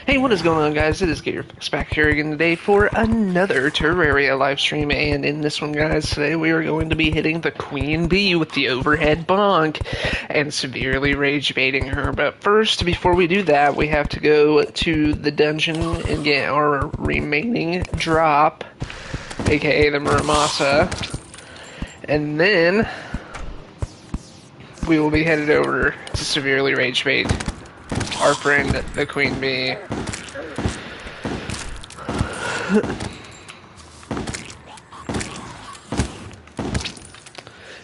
Hey, what is going on, guys? It is Get Your Fix back here again today for another Terraria live stream, and in this one, guys, today we are going to be hitting the Queen Bee with the overhead bonk and severely rage baiting her. But first, before we do that, we have to go to the dungeon and get our remaining drop, aka the Muramasa, and then we will be headed over to severely rage bait our friend, the Queen Bee.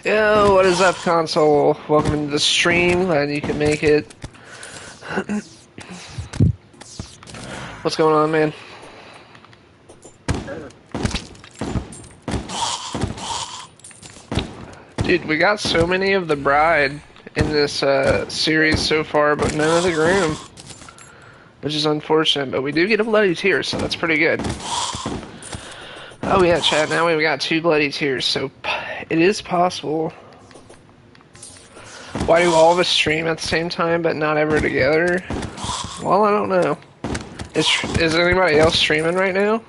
Yo, what is up, console? Welcome into the stream. Glad you can make it. What's going on, man? Dude, we got so many of the bride in this series so far, but none of the groom. Which is unfortunate, but we do get a bloody tear, so that's pretty good. Oh yeah, chat, now we've got 2 bloody tears, so it is possible. Why do all of us stream at the same time, but not ever together? Well, I don't know. Is anybody else streaming right now?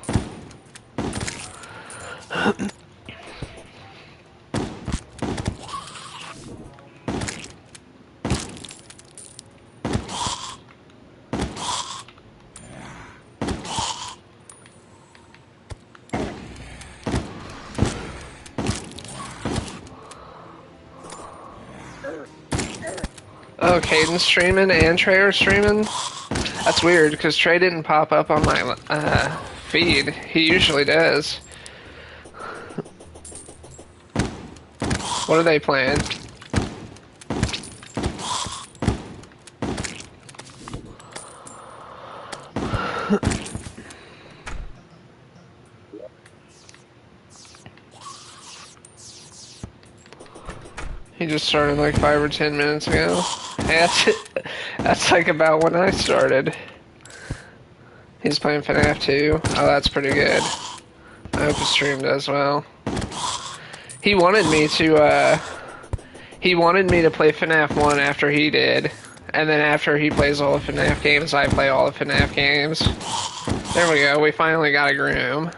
Oh, Caden's streaming and Trey are streaming? That's weird, because Trey didn't pop up on my feed. He usually does. What are they playing? He just started like 5 or 10 minutes ago. Hey, that's like about when I started. He's playing FNAF 2. Oh, that's pretty good. I hope his stream does well. He wanted me to play FNAF 1 after he did. And then after he plays all the FNAF games, I play all the FNAF games. There we go, we finally got a groom.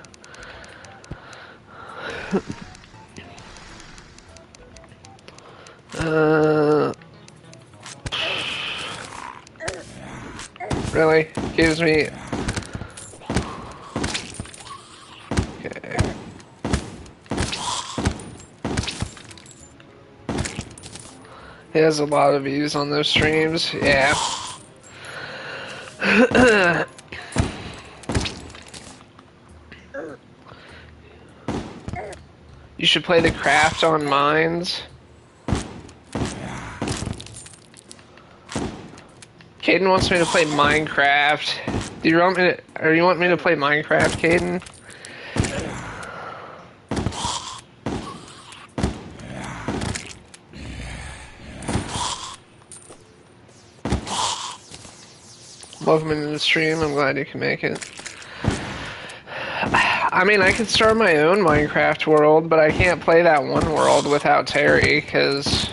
Really? Gives me... Okay. He has a lot of views on those streams, yeah. You should play the craft on mines. Caden wants me to play Minecraft. Do you want me to, or you want me to play Minecraft, Caden? Welcome into the stream. I'm glad you can make it. I mean, I could start my own Minecraft world, but I can't play that one world without Terry, because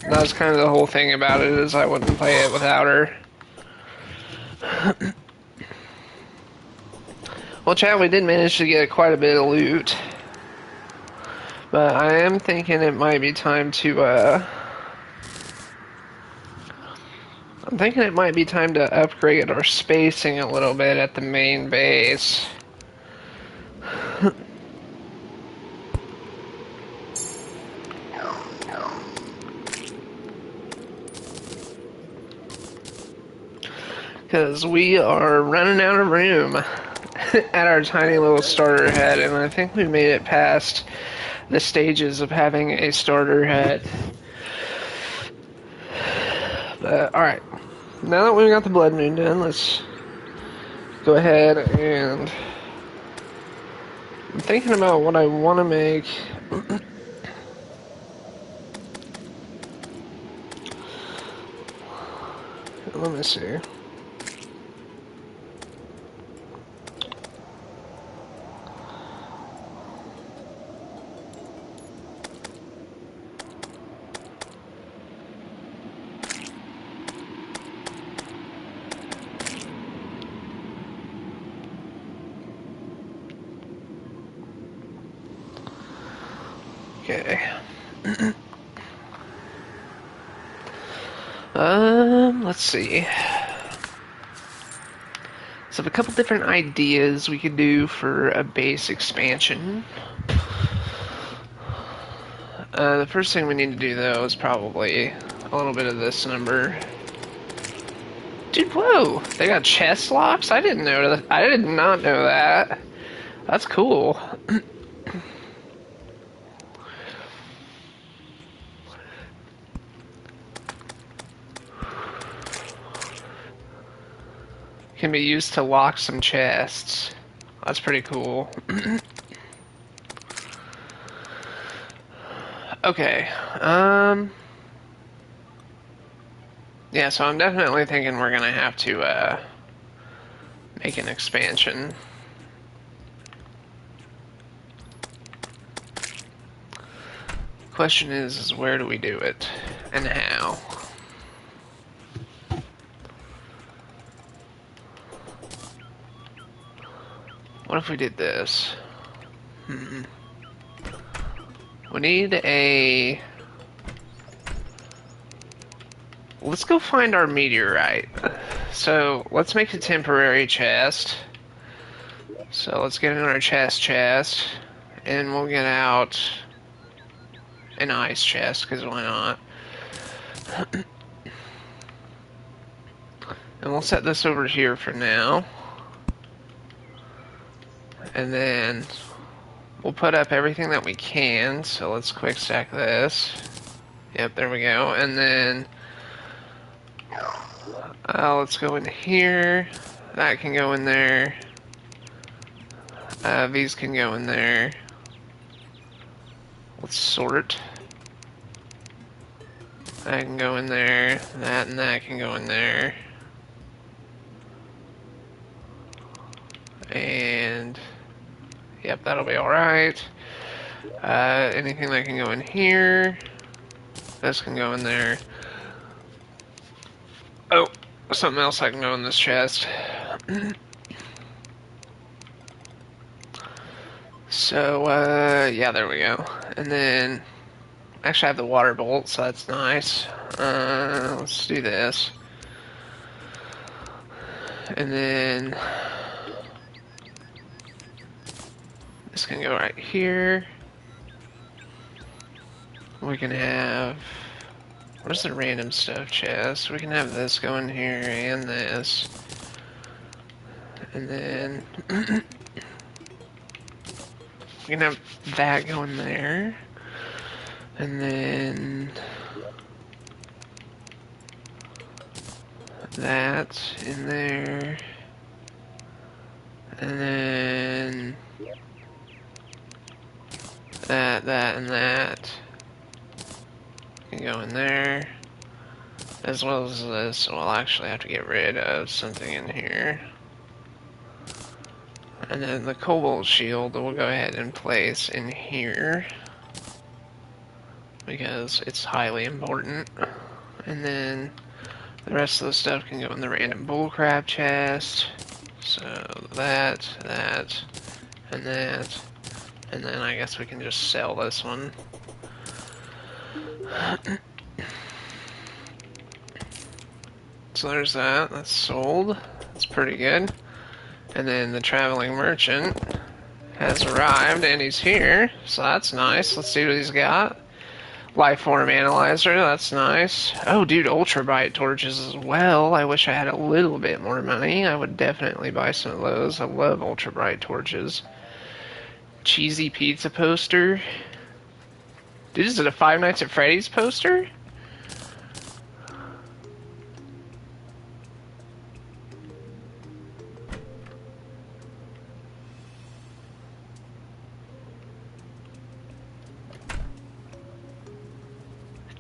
that's kind of the whole thing about it, is I wouldn't play it without her. Well, chat, we did manage to get quite a bit of loot. But I am thinking it might be time to, I'm thinking it might be time to upgrade our spacing a little bit at the main base. Because we are running out of room at our tiny little starter head, and I think we made it past the stages of having a starter head. But, alright. Now that we've got the blood moon done, let's go ahead and... I'm thinking about what I want to make. Let me see. Let's see. So, I have a couple different ideas we could do for a base expansion. The first thing we need to do, though, is probably a little bit of this number. Dude, whoa! They got chest locks? I didn't know that. I did not know that. That's cool. Can be used to lock some chests. That's pretty cool. Okay. Yeah, so I'm definitely thinking we're gonna have to, make an expansion. Question is where do we do it? And how? What if we did this? We need a... Let's go find our meteorite. So, let's make a temporary chest. So, let's get in our chest, and we'll get out an ice chest, because why not? And we'll set this over here for now. And then we'll put up everything that we can. So let's quick stack this. Yep, there we go. And then let's go in here. That can go in there. These can go in there. Let's sort. That can go in there. That and that can go in there. And yep, that'll be alright. Anything that can go in here. This can go in there. Oh, something else I can go in this chest. So, yeah, there we go. And then, actually I have the water bolt, so that's nice. Let's do this. And then, this can go right here. We can have, where's the random stuff chest? We can have this go in here and this. And then, we can have that go in there. And then that in there. And then that, and that can go in there. As well as this. We'll actually have to get rid of something in here. And then the cobalt shield we'll go ahead and place in here. Because it's highly important. And then the rest of the stuff can go in the random bullcrap chest. So that, and that. And then I guess we can just sell this one. So there's that. That's sold. That's pretty good. And then the traveling merchant has arrived and he's here. So that's nice. Let's see what he's got. Lifeform analyzer. That's nice. Oh, dude, ultraviolet torches as well. I wish I had a little bit more money. I would definitely buy some of those. I love ultraviolet torches. Cheesy pizza poster. Dude, is it a Five Nights at Freddy's poster?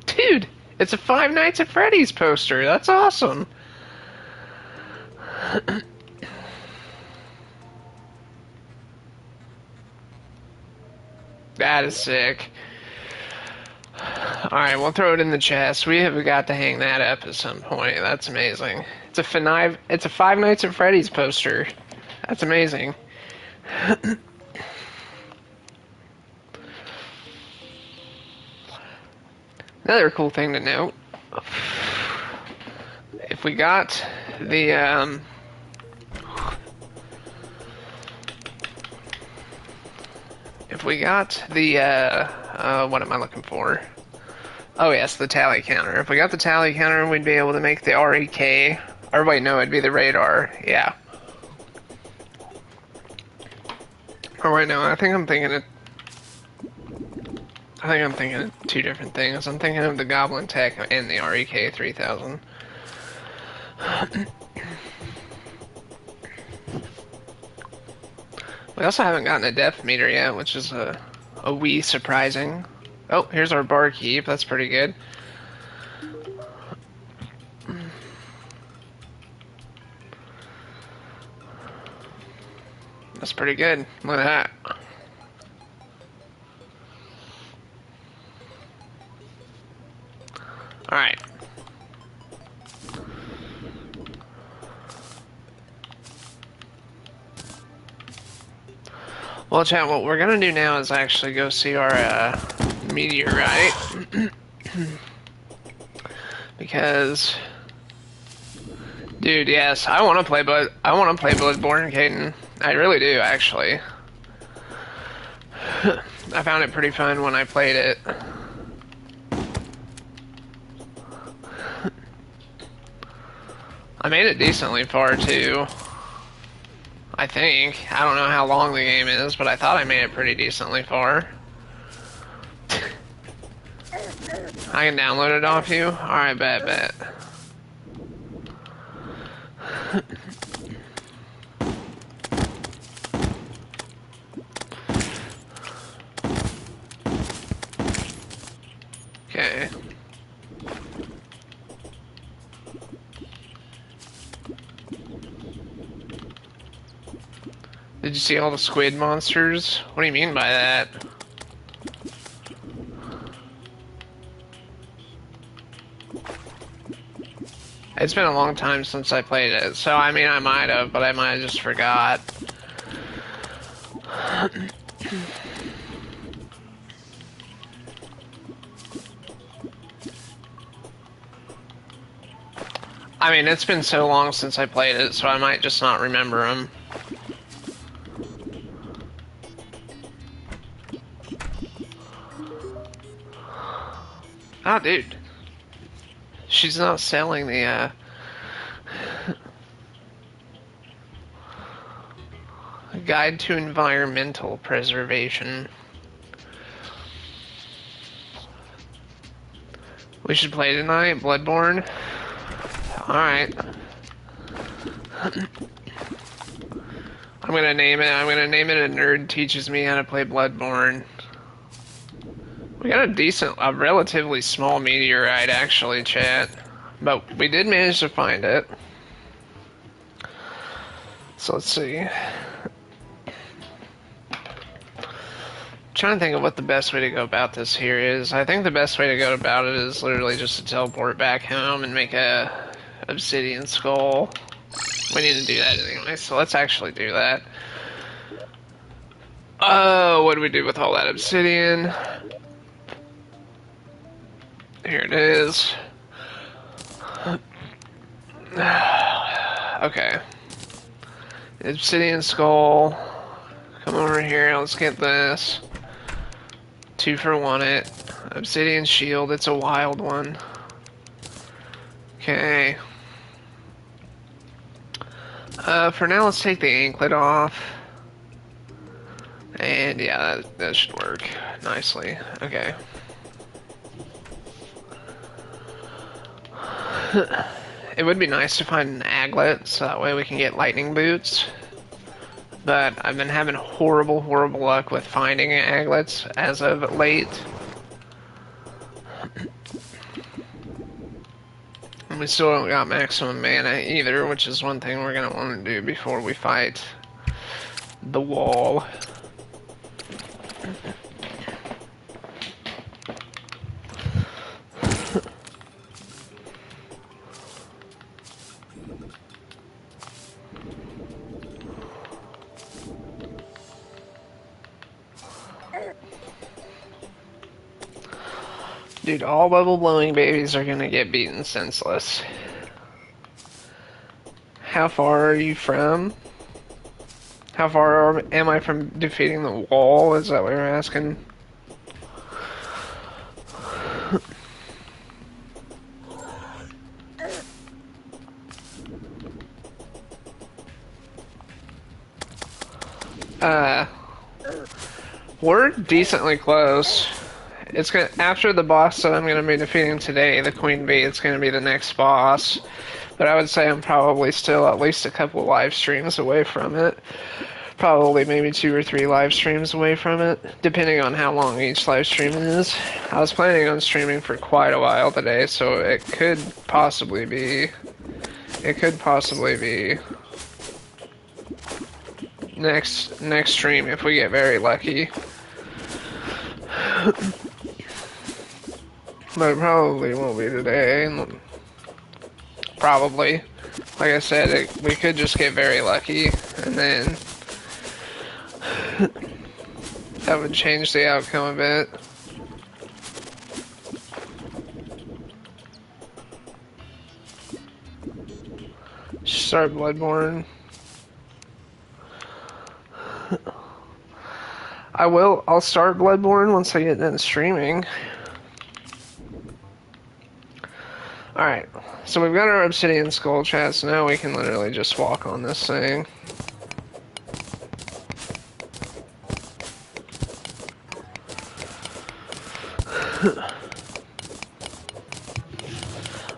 Dude, it's a Five Nights at Freddy's poster. That's awesome. That is sick. Alright, we'll throw it in the chest. We have got to hang that up at some point. That's amazing. It's a Five Nights at Freddy's poster. That's amazing. Another cool thing to note. we got the what am I looking for? Oh yes, the tally counter. If we got the tally counter, we'd be able to make the REK. Or wait, no, it'd be the radar. Yeah. Or wait, no, I think I'm thinking of two different things. I'm thinking of the Goblin Tech and the REK 3000. We also haven't gotten a depth meter yet, which is a wee surprising. Oh, here's our barkeep. That's pretty good. That's pretty good. Look at that. Alright. Well, chat, what we're gonna do now is actually go see our meteorite. Because, dude, yes, I want to play Bloodborne, Caden. I really do, actually. I found it pretty fun when I played it. I made it decently far, too. I think. I don't know how long the game is, but I thought I made it pretty decently far. I can download it off you? Alright, bet. Okay. Did you see all the squid monsters? What do you mean by that? It's been a long time since I played it, so I mean I might have, but I might have just forgot. I mean, it's been so long since I played it, so I might just not remember them. Oh, dude. She's not selling the, Guide to Environmental Preservation. We should play tonight, Bloodborne. Alright. I'm gonna name it A Nerd Teaches Me How to Play Bloodborne. We got a relatively small meteorite, actually, chat. But we did manage to find it. So let's see. Trying to think of what the best way to go about this here is. I think the best way to go about it is literally just to teleport back home and make a obsidian skull. We need to do that anyway, so let's actually do that. What do we do with all that obsidian? Here it is. Okay. Obsidian skull. Come over here, let's get this. 2 for 1 it. Obsidian shield, it's a wild one. Okay. For now, let's take the anklet off. And yeah, that should work nicely. Okay. It would be nice to find an aglet, so that way we can get lightning boots. But I've been having horrible luck with finding aglets as of late. And we still don't got maximum mana either, which is one thing we're going to want to do before we fight the wall. Dude, all bubble blowing babies are gonna get beaten senseless. how far are you from? How far am I from defeating the wall? Is that what you're asking? Uh, we're decently close. It's gonna after the boss that I'm gonna be defeating today, the Queen Bee. It's gonna be the next boss, but I would say I'm probably still at least a couple live streams away from it. Probably maybe 2 or 3 live streams away from it, depending on how long each live stream is. I was planning on streaming for quite a while today, so it could possibly be. It could possibly be next stream if we get very lucky. But it probably won't be today. Probably. Like I said, we could just get very lucky, and then that would change the outcome a bit. Start Bloodborne. I'll start Bloodborne once I get done streaming. Alright, so we've got our obsidian skull chat, so now we can literally just walk on this thing.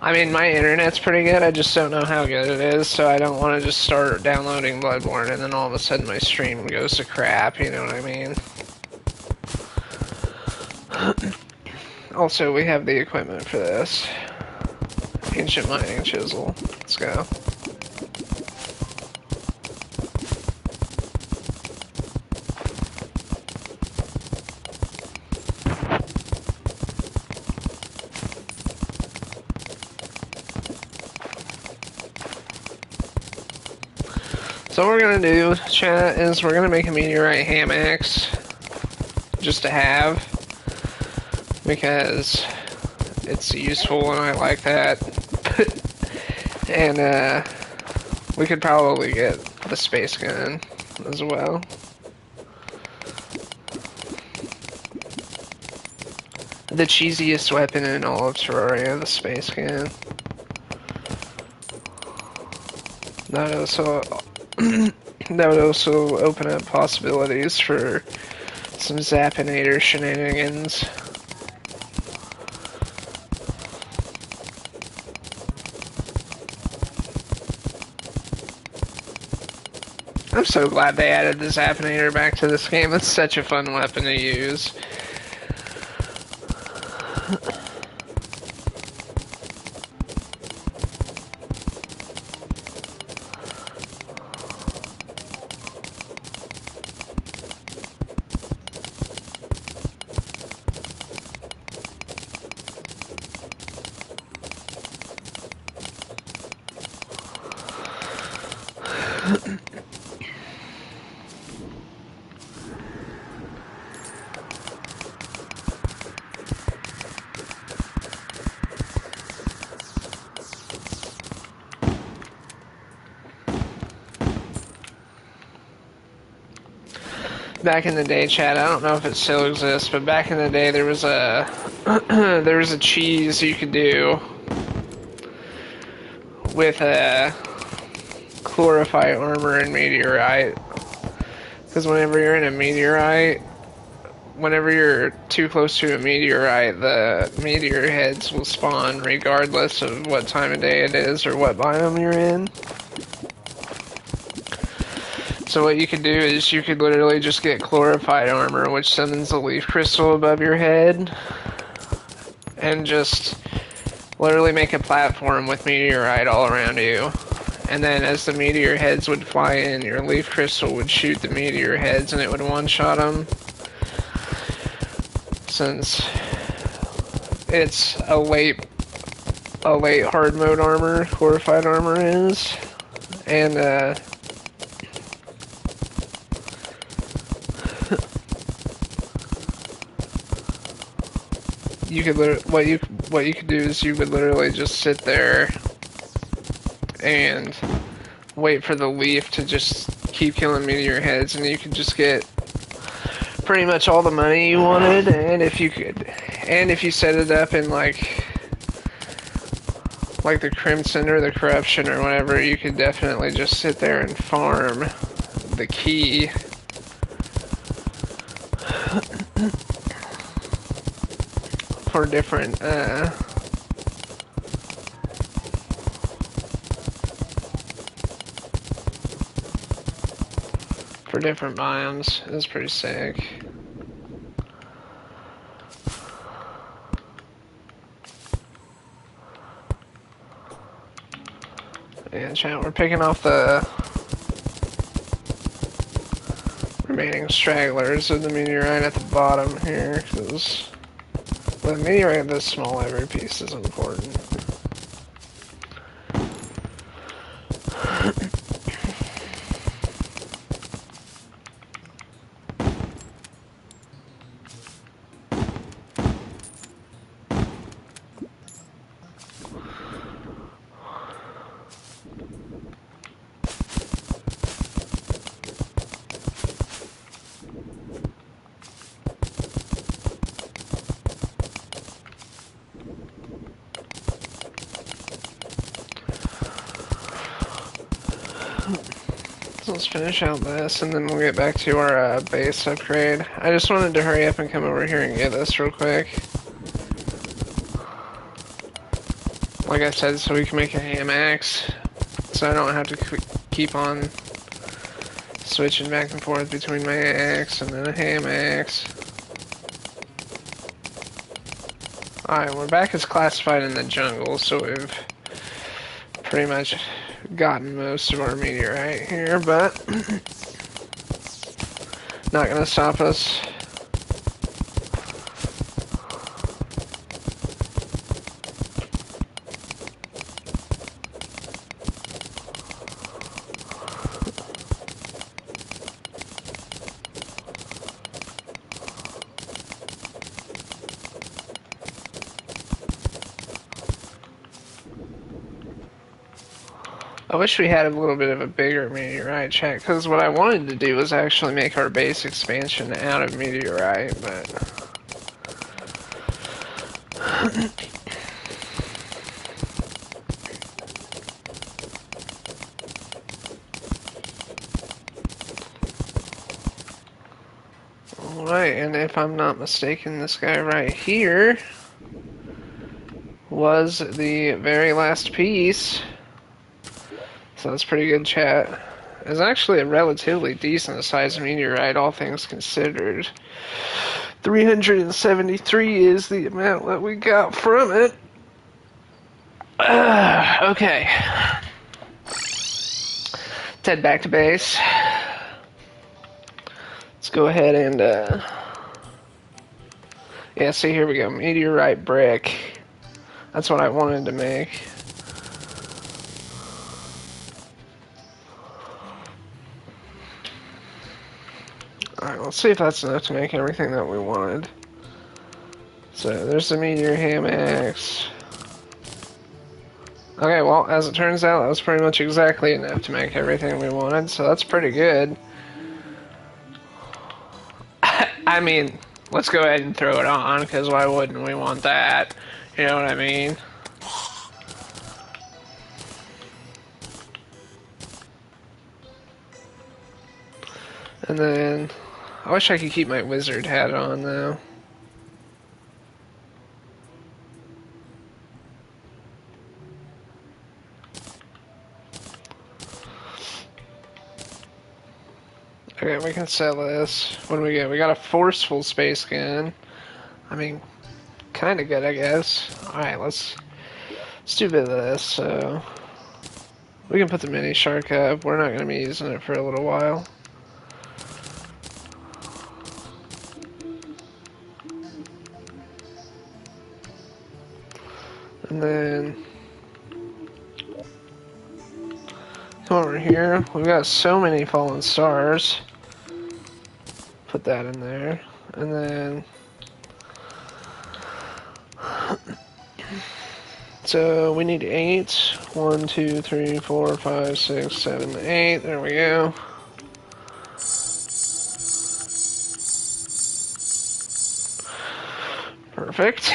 I mean, my internet's pretty good, I just don't know how good it is, so I don't want to just start downloading Bloodborne and then all of a sudden my stream goes to crap, you know what I mean? Also, we have the equipment for this. Ancient mining chisel. Let's go. So what we're gonna do, chat, is we're gonna make a meteorite ham axe, just to have, because it's useful and I like that. And we could probably get the space gun as well. The cheesiest weapon in all of Terraria, the space gun. That would also open up possibilities for some Zappinator shenanigans. I'm so glad they added the Zappinator back to this game. It's such a fun weapon to use. Back in the day, chat, I don't know if it still exists, but back in the day there was a there was a cheese you could do with chlorophyte armor and meteorite. Because whenever you're in a meteorite, whenever you're too close to a meteorite, the meteor heads will spawn regardless of what time of day it is or what biome you're in. So what you could do is you could literally just get chlorophyte armor, which summons a leaf crystal above your head, and just literally make a platform with meteorite all around you. And then as the meteor heads would fly in, your leaf crystal would shoot the meteor heads and it would one-shot them. Since it's a late hard mode armor, chlorophyte armor is. And you could what you could do is you would literally just sit there and wait for the leaf to just keep killing meteor heads, and you could just get pretty much all the money you wanted. And if you set it up in like the Crimson or the Corruption or whatever, you could definitely just sit there and farm the key. For different, for different biomes. It was pretty sick. Yeah, chat, we're picking off the remaining stragglers of the meteorite at the bottom here, because with a meteorite this small, every piece is important. So let's finish out this, and then we'll get back to our base upgrade. I just wanted to hurry up and come over here and get this real quick. Like I said, so we can make a ham axe, so I don't have to keep on switching back and forth between my axe and then a ham axe. Alright, we're back as classified in the jungle, so we've pretty much gotten most of our meteorite here, but not gonna stop us. I wish we had a little bit of a bigger meteorite check, because what I wanted to do was actually make our base expansion out of meteorite, but alright, and if I'm not mistaken, this guy right here was the very last piece. So that's pretty good, chat. It's actually a relatively decent sized meteorite, all things considered. 373 is the amount that we got from it. Okay. Let's head back to base. Let's go ahead and, yeah, see, here we go. Meteorite brick. That's what I wanted to make. Alright, let's see if that's enough to make everything that we wanted. So, there's the meteor ham axe. Okay, well, as it turns out, that was pretty much exactly enough to make everything we wanted, so that's pretty good. I mean, let's go ahead and throw it on, because why wouldn't we want that? You know what I mean? And then, I wish I could keep my wizard hat on, though. Okay, we can sell this. What do we get? We got a forceful space gun. I mean, kind of good, I guess. Alright, let's do a bit of this. So, we can put the mini shark up. We're not going to be using it for a little while. And then come over here. We've got so many fallen stars. Put that in there. And then So we need 8. 1, 2, 3, 4, 5, 6, 7, 8. There we go. Perfect.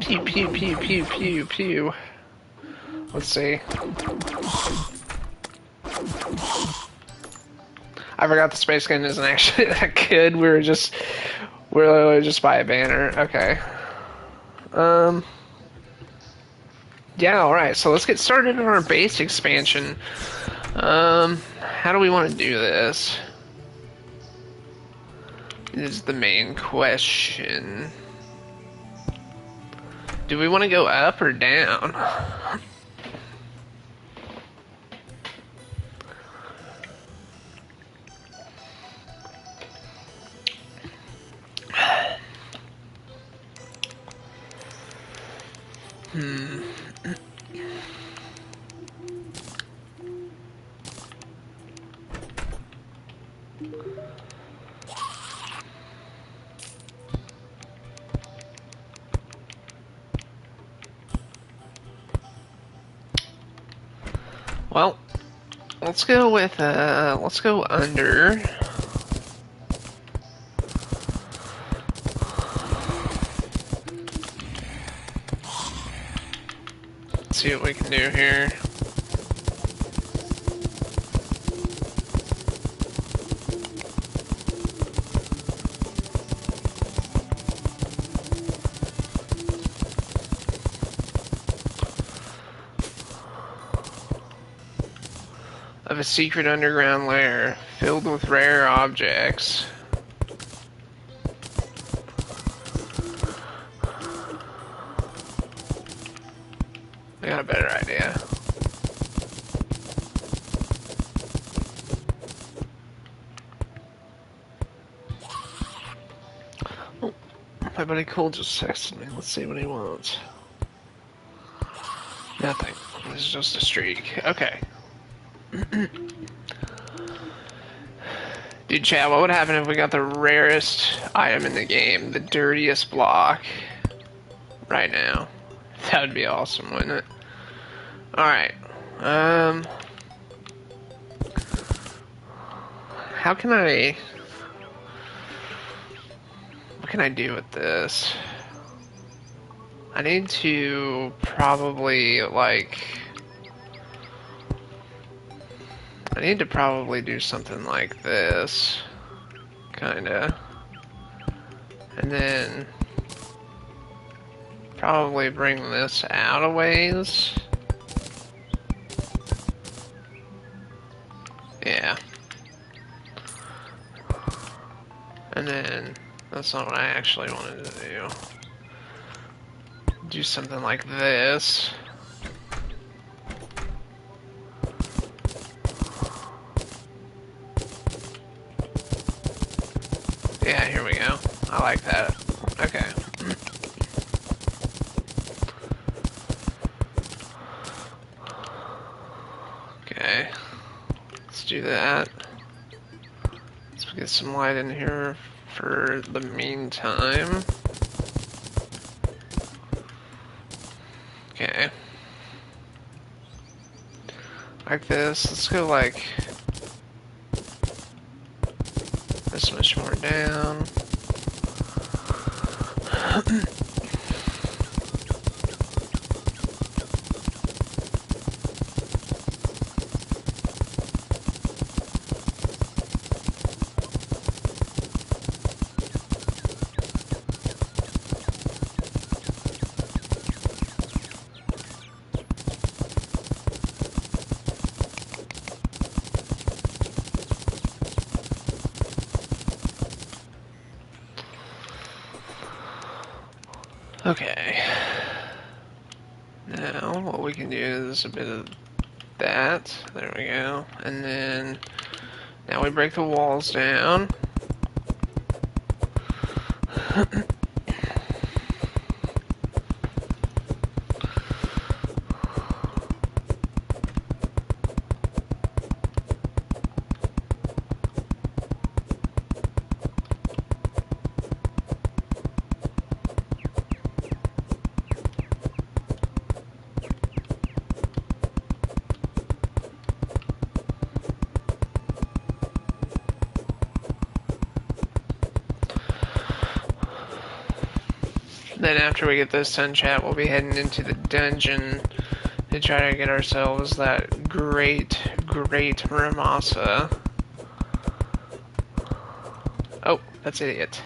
Pew, pew, pew, pew, pew, pew. Let's see. I forgot the space gun isn't actually that good. We're literally just by a banner. Okay. Yeah, alright, so let's get started on our base expansion. How do we want to do this? Is the main question. Do we want to go up or down? Well, let's go with, let's go under. Let's see what we can do here. Of a secret underground lair filled with rare objects. I got a better idea. Oh, my buddy Cole just texted me. Let's see what he wants. Nothing. This is just a streak. Okay. Dude, chat, what would happen if we got the rarest item in the game? The dirtiest block. Right now. That would be awesome, wouldn't it? Alright. How can I... What can I do with this? I need to probably, like... I need to probably do something like this. Kinda. And then... probably bring this out a ways. Yeah. And then... that's not what I actually wanted to do. Do something like this. Yeah, here we go. I like that. Okay. Okay. Let's do that. Let's get some light in here for the meantime. Okay. Like this. Let's go like this much more down. Okay. Now, what we can do is a bit of that. There we go. And then, now we break the walls down. Then after we get this done, chat, we'll be heading into the dungeon to try to get ourselves that great Ramasa. Oh, that's idiot.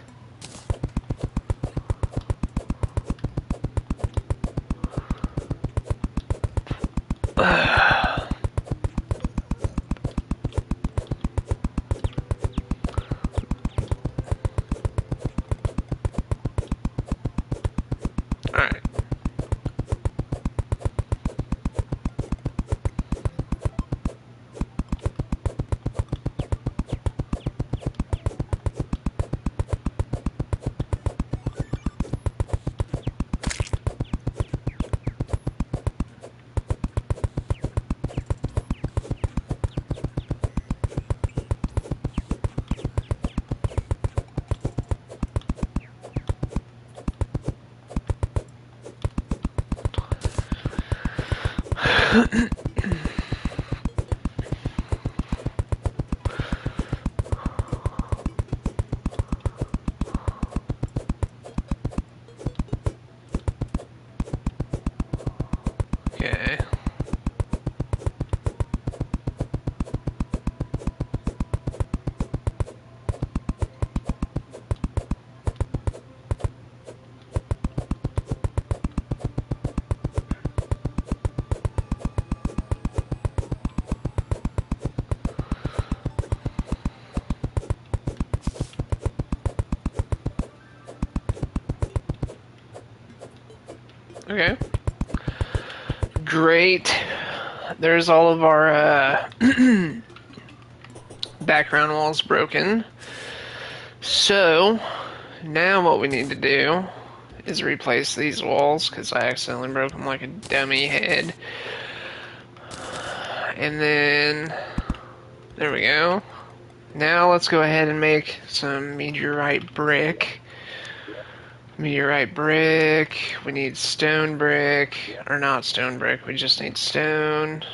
Alright. Okay. Okay. Great. There's all of our background walls broken. So, now what we need to do is replace these walls, because I accidentally broke them like a dummy head. And then, there we go. Now let's go ahead and make some meteorite brick. Meteorite brick, we need stone brick, or not stone brick, we just need stone,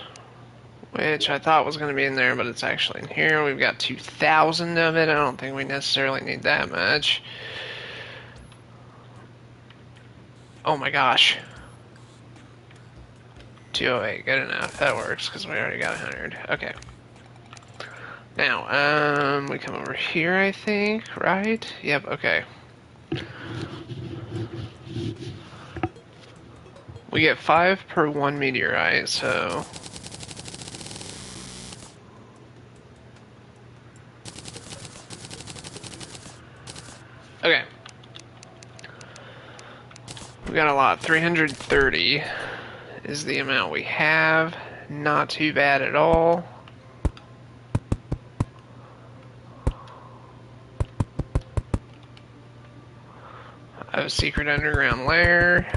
which I thought was going to be in there, but it's actually in here. We've got 2,000 of it. I don't think we necessarily need that much. Oh my gosh. 208, good enough. That works, because we already got 100. Okay. Now, we come over here, I think, right? Yep, okay. We get 5 per 1 meteorite, so... Okay. We got a lot. 330 is the amount we have. Not too bad at all. I have a secret underground lair.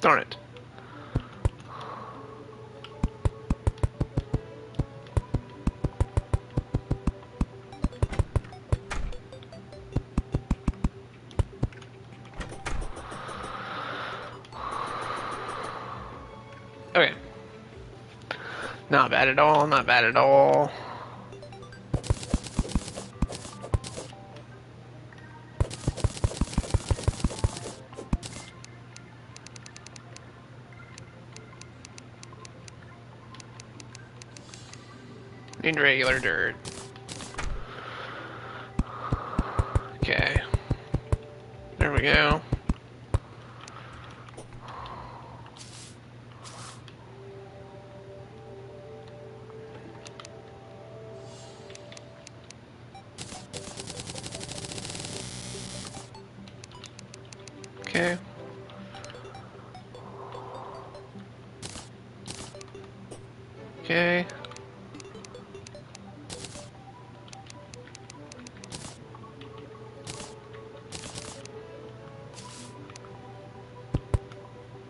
Darn it. Okay. Not bad at all, not bad at all. Need regular dirt. Okay. There we go. Okay. Okay.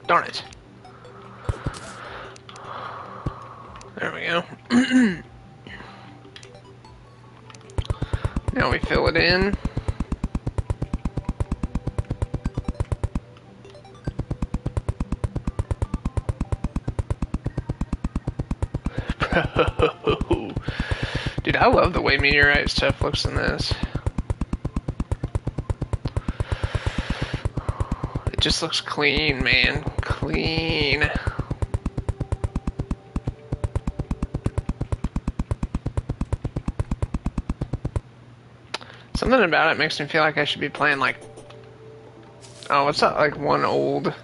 Darn it. There we go. Now we fill it in. Dude, I love the way meteorite stuff looks in this. It just looks clean, man. Clean. Something about it makes me feel like I should be playing like... Oh, what's that, like one old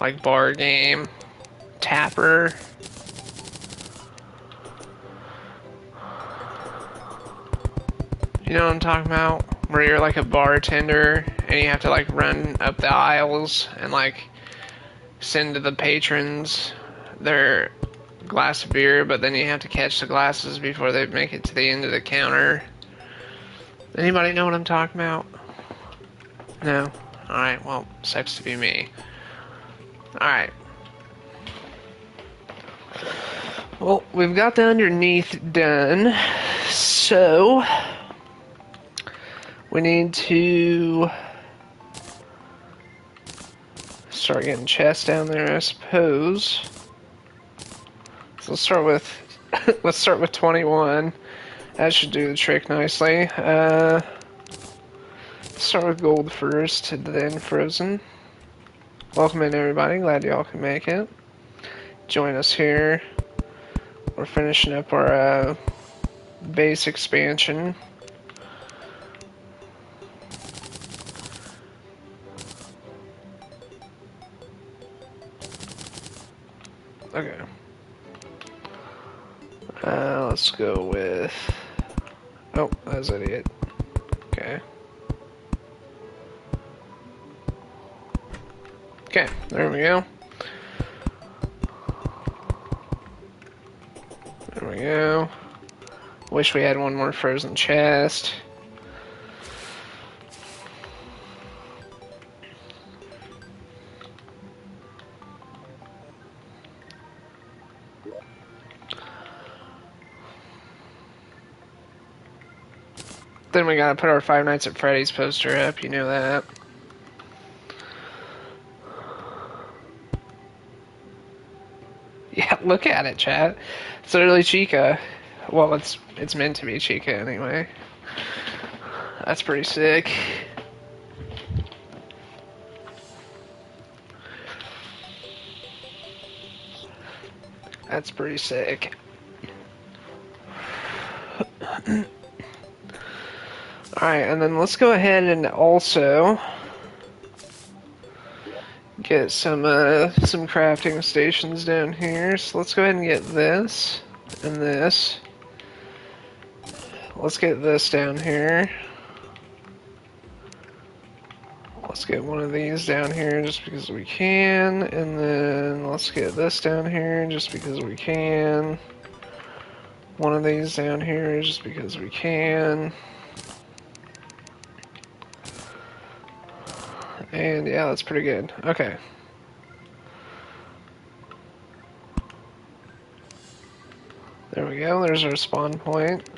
like bar game? Tapper. You know what I'm talking about? Where you're like a bartender and you have to like run up the aisles and like send to the patrons their glass of beer, but then you have to catch the glasses before they make it to the end of the counter. Anybody know what I'm talking about? No? Alright, well, sucks to be me. Alright. Well, we've got the underneath done, so we need to start getting chests down there, I suppose. So let's start with 21. That should do the trick nicely. Start with gold first, then frozen. Welcome in, everybody. Glad y'all can make it. Join us here. We're finishing up our base expansion. Okay. Let's go with... Oh, that was an idiot. Okay. Okay, there we go. There we go. Wish we had one more frozen chest. Then we gotta put our Five Nights at Freddy's poster up, you know that. Yeah, look at it, chat. It's literally Chica. Well, it's meant to be Chica anyway. That's pretty sick. That's pretty sick. Alright, and then let's go ahead and also get some crafting stations down here. So let's go ahead and get this and this. Let's get this down here. Let's get one of these down here just because we can. And then let's get this down here just because we can. One of these down here just because we can. And yeah, that's pretty good. Okay. There we go, there's our spawn point.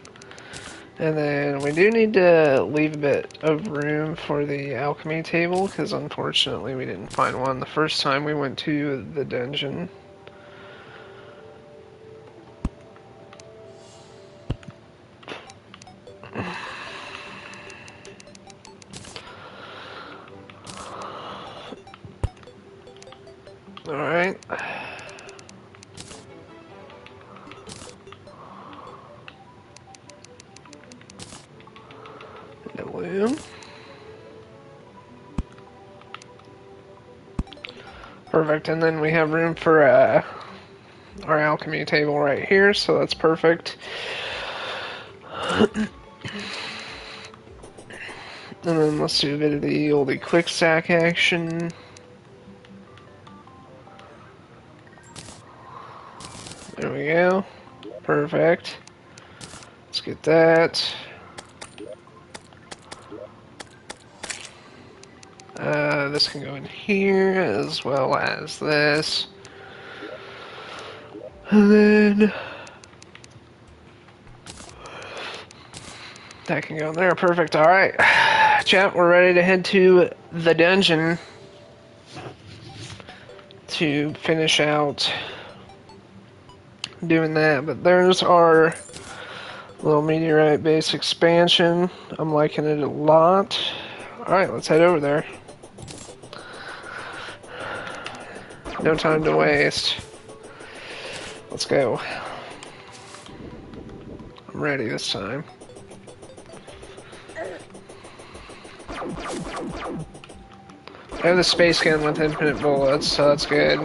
And then we do need to leave a bit of room for the alchemy table, because unfortunately we didn't find one the first time we went to the dungeon. Alright. Balloon. Perfect, and then we have room for our alchemy table right here, so that's perfect. And then let's do a bit of the oldie quick stack action. There we go. Perfect. Let's get that. This can go in here as well as this. And then That can go in there. Perfect. Alright. Chat, we're ready to head to the dungeon to finish out doing that. But there's our little meteorite base expansion. I'm liking it a lot. Alright, let's head over there. No time to waste. Let's go. I'm ready this time. I have the space gun with infinite bullets, so that's good.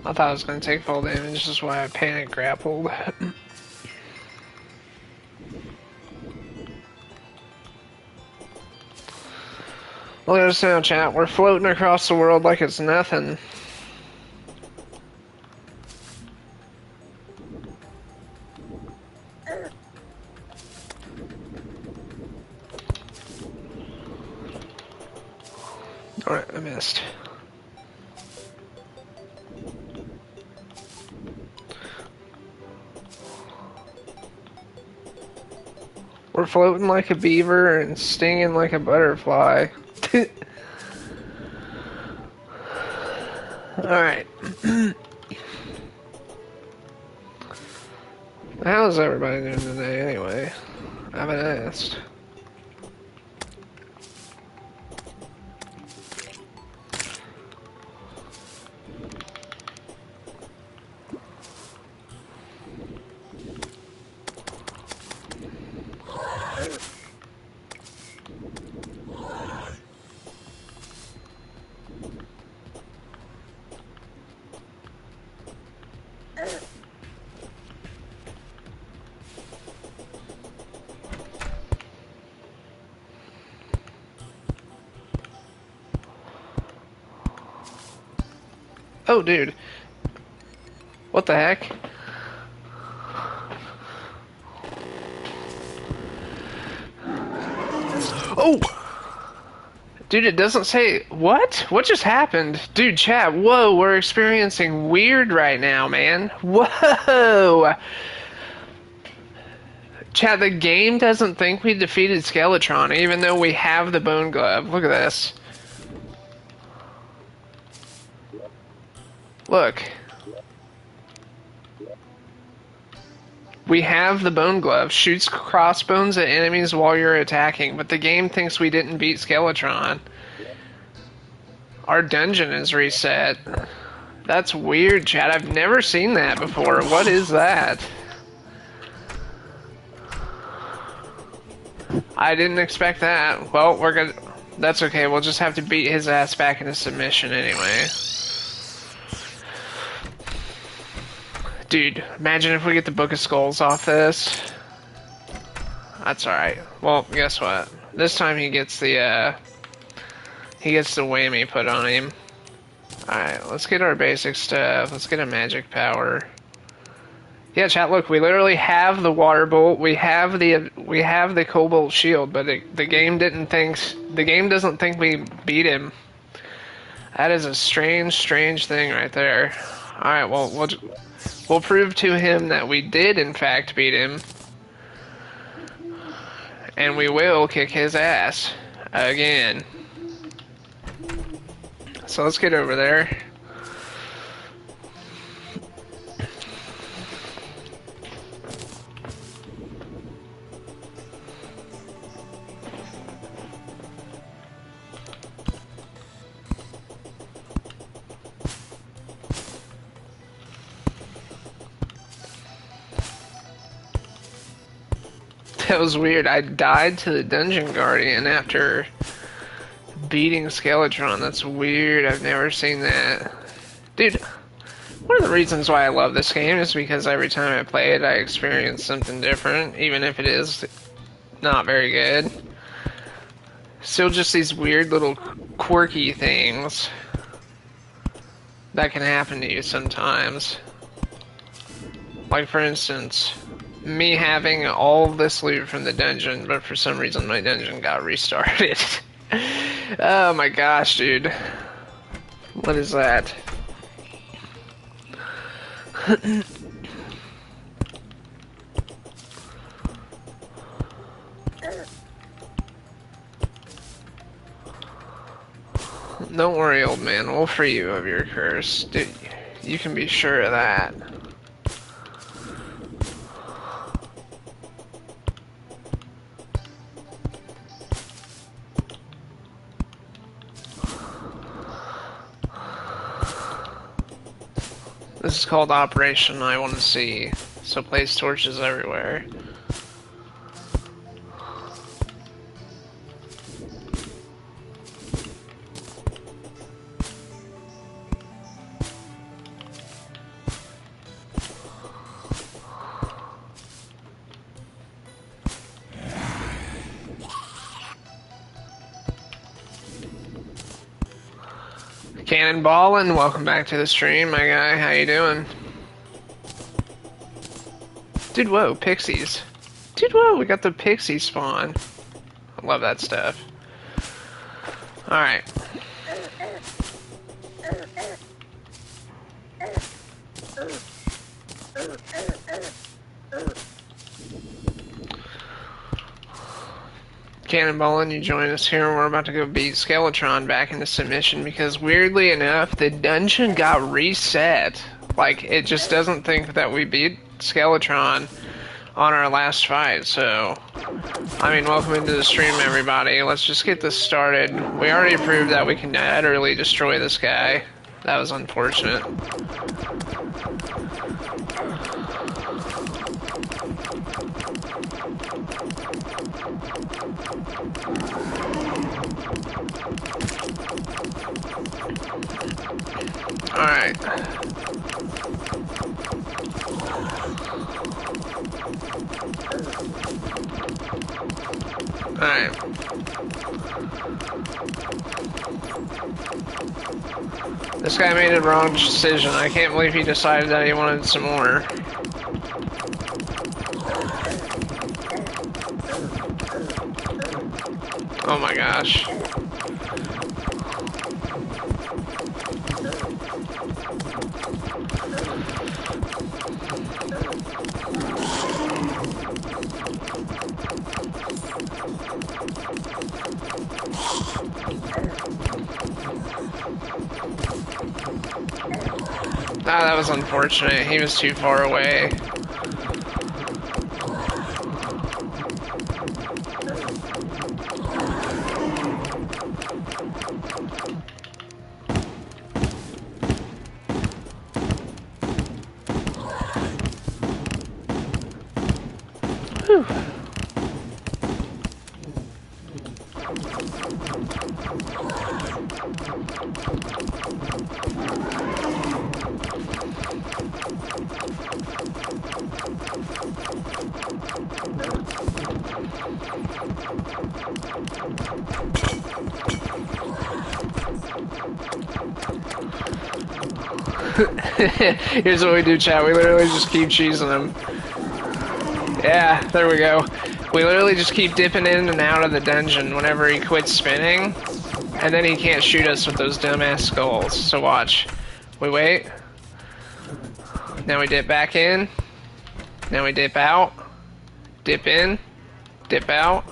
I thought I was going to take full damage, this is why I panic grappled. Look at us now, chat. We're floating across the world like it's nothing. Alright, I missed. We're floating like a beaver and stinging like a butterfly. Alright. How's everybody doing today anyway? I haven't asked. Oh, dude. What the heck? Oh! Dude, it doesn't say... What? What just happened? Dude, chat, whoa, we're experiencing weird right now, man. Whoa! Chat, the game doesn't think we defeated Skeletron, even though we have the bone glove. Look at this. Look. We have the bone glove. Shoots crossbones at enemies while you're attacking, but the game thinks we didn't beat Skeletron. Our dungeon is reset. That's weird, chat. I've never seen that before. What is that? I didn't expect that. Well, we're gonna... That's okay. We'll just have to beat his ass back into submission anyway. Dude, imagine if we get the Book of Skulls off this. That's alright. Well, guess what? This time he gets the whammy put on him. Alright, let's get our basic stuff. Let's get a magic power. Yeah, chat, look, we literally have the water bolt, we have the cobalt shield, but the game doesn't think we beat him. That is a strange thing right there. Alright, well, we'll prove to him that we did, in fact, beat him. And we will kick his ass. Again. So let's get over there. That was weird. I died to the Dungeon Guardian after beating Skeletron. That's weird. I've never seen that. Dude, what One of the reasons why I love this game is because every time I play it, I experience something different, even if it is not very good. Still just these weird little quirky things that can happen to you sometimes. Like, for instance, me having all this loot from the dungeon, but for some reason my dungeon got restarted. Oh my gosh, dude. What is that? Don't worry, old man. We'll free you of your curse. Dude, you can be sure of that. This is called Operation I Want to See, so place torches everywhere. Cannonballin', welcome back to the stream, my guy. How you doing? Dude, whoa, pixies. Dude, whoa, we got the pixie spawn. I love that stuff. Alright. Cannonballin', you join us here. We're about to go beat Skeletron back into submission because, weirdly enough, the dungeon got reset. Like, it just doesn't think that we beat Skeletron on our last fight, so... I mean, welcome into the stream, everybody. Let's just get this started. We already proved that we can utterly destroy this guy. That was unfortunate. Alright. Alright. This guy made a wrong decision. I can't believe he decided that he wanted some more. Oh my gosh. Ah, that was unfortunate. He was too far away. Whew. Here's what we do, chat. We literally just keep cheesing him. Yeah, there we go. We literally just keep dipping in and out of the dungeon whenever he quits spinning. And then he can't shoot us with those dumbass skulls. So watch. We wait. Now we dip back in. Now we dip out. Dip in. Dip out.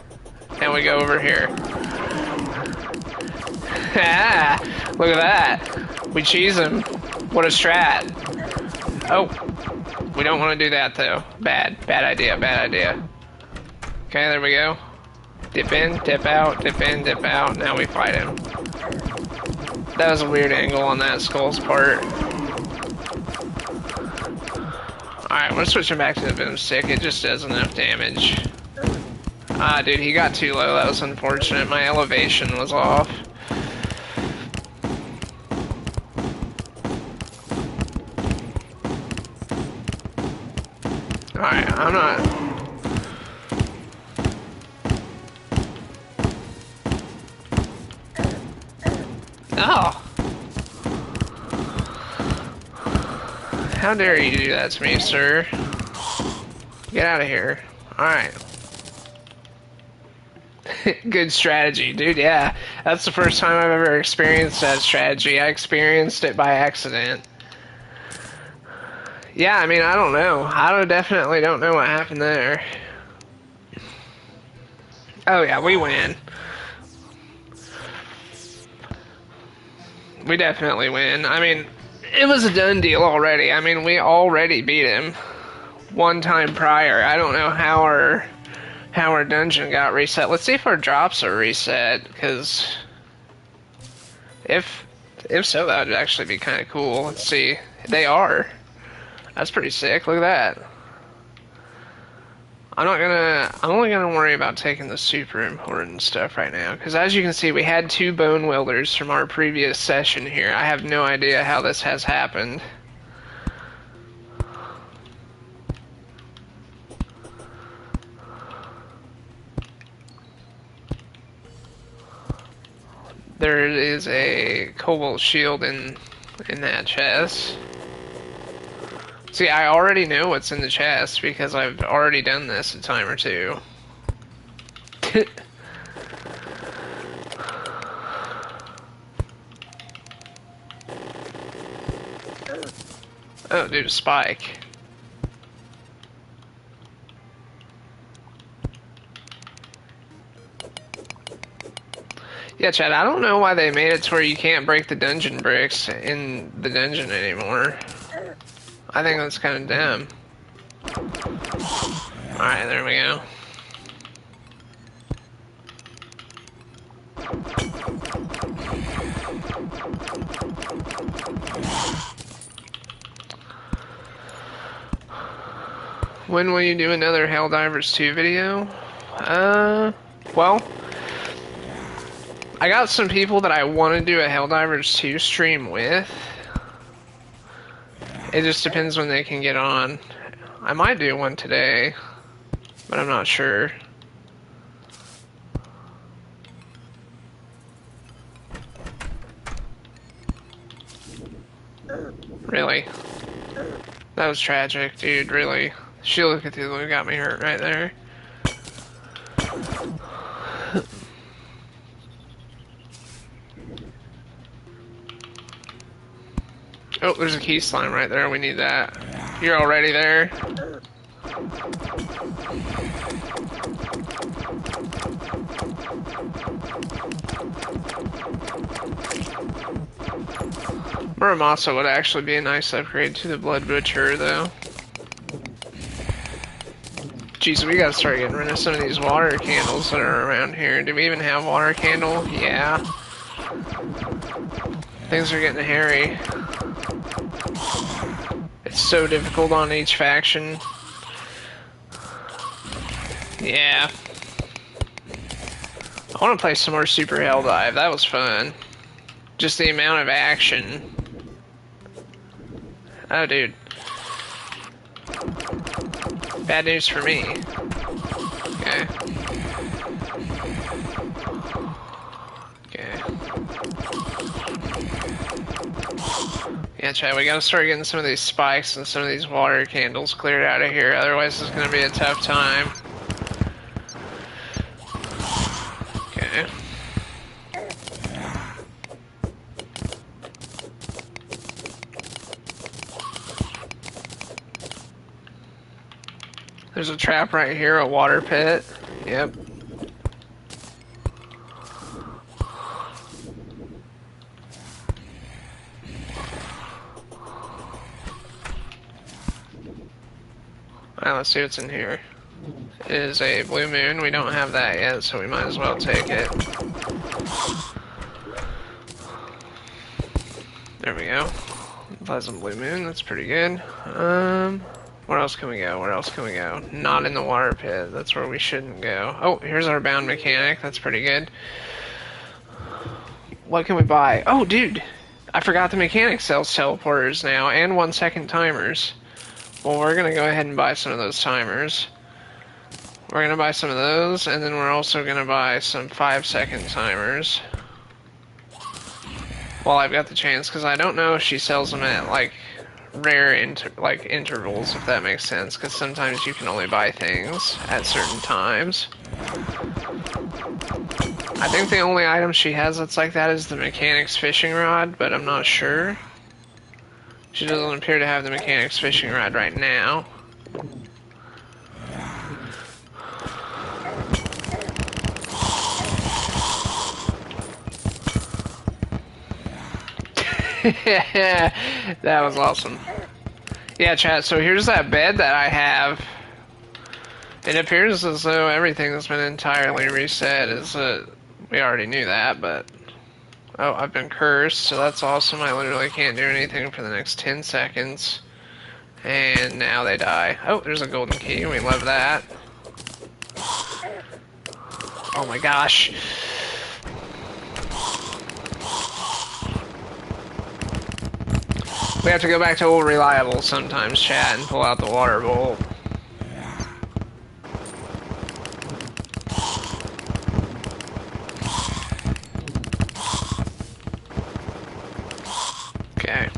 And we go over here. Ah! Look at that. We cheese him. What a strat. Oh. We don't want to do that, though. Bad. Bad idea. Bad idea. Okay, there we go. Dip in, dip out, dip in, dip out. Now we fight him. That was a weird angle on that skull's part. Alright, we're switching back to the boomstick. It just does enough damage. Ah, dude, he got too low. That was unfortunate. My elevation was off. Alright, I'm not... Oh! How dare you do that to me, sir? Get out of here. Alright. Good strategy, dude, yeah. That's the first time I've ever experienced that strategy. I experienced it by accident. Yeah, I mean, I don't know. I definitely don't know what happened there. Oh yeah, we win. We definitely win. I mean, it was a done deal already. I mean, we already beat him one time prior. I don't know how our dungeon got reset. Let's see if our drops are reset, because if so, that would actually be kind of cool. Let's see. They are. That's pretty sick. Look at that. I'm only gonna worry about taking the super important stuff right now, because as you can see, we had 2 bone wielders from our previous session here. I have no idea how this has happened. There is a cobalt shield in that chest. See, I already know what's in the chest because I've already done this a time or two. Oh, dude, a spike. Yeah, Chad, I don't know why they made it to where you can't break the dungeon bricks in the dungeon anymore. I think that's kind of dumb. Alright, there we go. When will you do another Helldivers 2 video? Well, I got some people that I want to do a Helldivers 2 stream with. It just depends when they can get on. I might do one today, but I'm not sure. Really? That was tragic, dude, really. Shield of Cthulhu got me hurt right there. Oh, there's a key slime right there. We need that. You're already there. Muramasa would actually be a nice upgrade to the Blood Butcher, though. Jeez, we gotta start getting rid of some of these water candles that are around here. Do we even have water candle? Yeah. Things are getting hairy. It's so difficult on each faction. Yeah. I want to play some more Super Helldive. That was fun. Just the amount of action. Oh, dude. Bad news for me. Okay. Okay. Yeah, Chad, we gotta start getting some of these spikes and some of these water candles cleared out of here, otherwise it's gonna be a tough time. Okay. There's a trap right here, a water pit. Yep. Alright, let's see what's in here. It is a blue moon. We don't have that yet, so we might as well take it. There we go. Pleasant blue moon, that's pretty good. Where else can we go? Where else can we go? Not in the water pit. That's where we shouldn't go. Oh, here's our bound mechanic. That's pretty good. What can we buy? Oh, dude! I forgot the mechanic sells teleporters now, and 1 second timers. Well, we're gonna go ahead and buy some of those timers. We're gonna buy some of those, and then we're also gonna buy some 5-second timers. While I've got the chance, because I don't know if she sells them at, like, rare intervals, if that makes sense, because sometimes you can only buy things at certain times. I think the only item she has that's like that is the mechanic's fishing rod, but I'm not sure. She doesn't appear to have the mechanic's fishing rod right now. That was awesome. Yeah, chat, so here's that bed that I have. It appears as though everything has been entirely reset. We already knew that, but... Oh, I've been cursed, so that's awesome. I literally can't do anything for the next 10 seconds. And now they die. Oh, there's a golden key. We love that. Oh my gosh. We have to go back to old reliable sometimes, chat, and pull out the water bolt. Okay.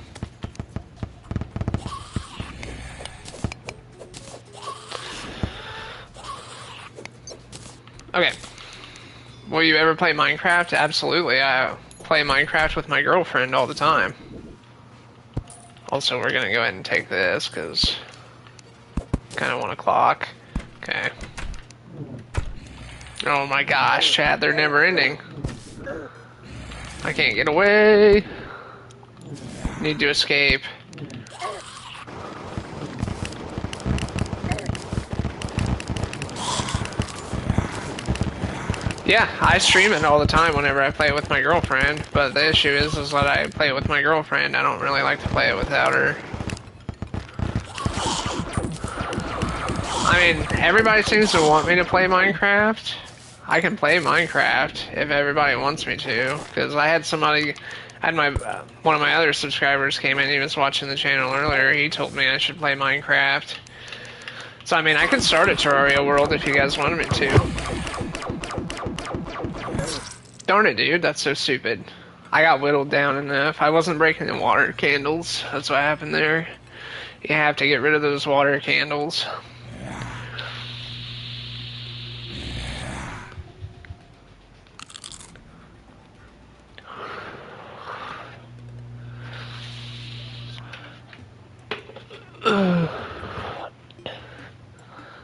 Okay. Will you ever play Minecraft? Absolutely. I play Minecraft with my girlfriend all the time. Also, we're gonna go ahead and take this, because kind of want a clock. Okay. Oh my gosh, chat, they're never ending. I can't get away. Need to escape. Yeah, I stream it all the time whenever I play it with my girlfriend, but the issue is that I play it with my girlfriend. I don't really like to play it without her. I mean, everybody seems to want me to play Minecraft. I can play Minecraft if everybody wants me to, because I had somebody, one of my other subscribers came in, he was watching the channel earlier, he told me I should play Minecraft. So I mean, I could start a Terraria world if you guys wanted me to. Darn it, dude, that's so stupid. I got whittled down enough. I wasn't breaking the water candles. That's what happened there. You have to get rid of those water candles.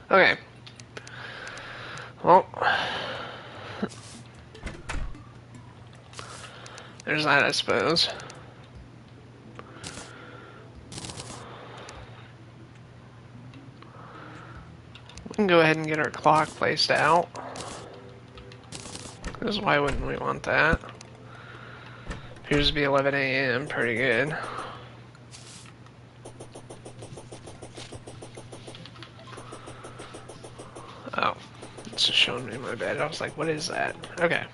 Okay. Well... there's that, I suppose. We can go ahead and get our clock placed out. Because why wouldn't we want that? Appears to be 11 a.m. Pretty good. Oh. It's just showing me my bed. I was like, what is that? Okay.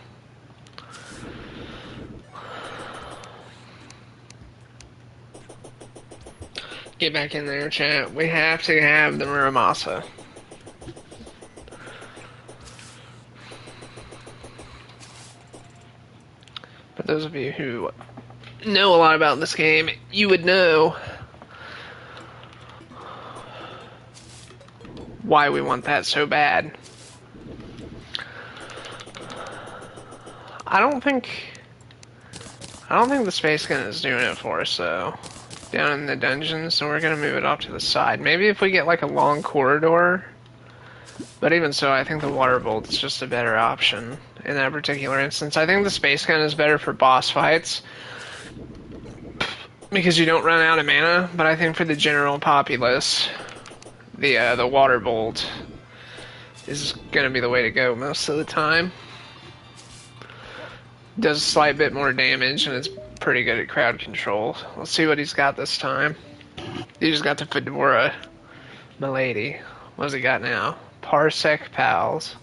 Get back in there, chat. We have to have the Muramasa. For those of you who know a lot about this game, you would know why we want that so bad. I don't think the space gun is doing it for us, though. Down in the dungeon, so we're gonna move it off to the side. Maybe if we get like a long corridor, but even so, I think the water bolt is just a better option in that particular instance. I think the space gun is better for boss fights because you don't run out of mana. But I think for the general populace, the water bolt is gonna be the way to go most of the time. Does a slight bit more damage, and it's pretty good at crowd control. Let's see what he's got this time. He just got the Fedora Milady. What does he got now? Parsec Pals.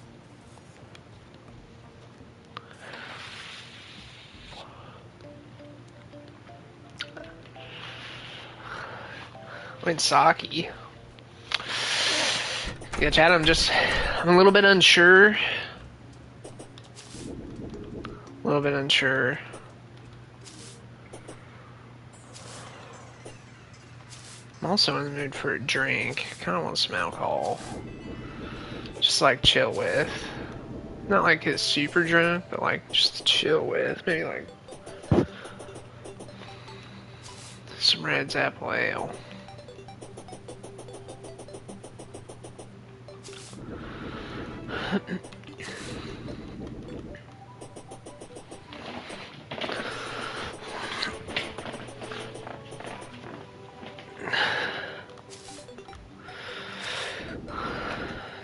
Wait, Saki. Yeah, Chad, I'm a little bit unsure. A little bit unsure. I'm also in the mood for a drink. Kind of want some alcohol. Just like chill with. Not like get super drunk, but like just to chill with. Maybe like some Red's Apple Ale.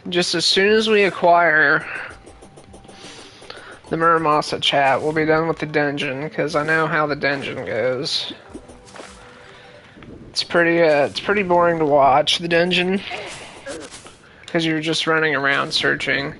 Just as soon as we acquire the Muramasa chat, we'll be done with the dungeon, because I know how the dungeon goes. It's pretty boring to watch, the dungeon, because you're just running around searching.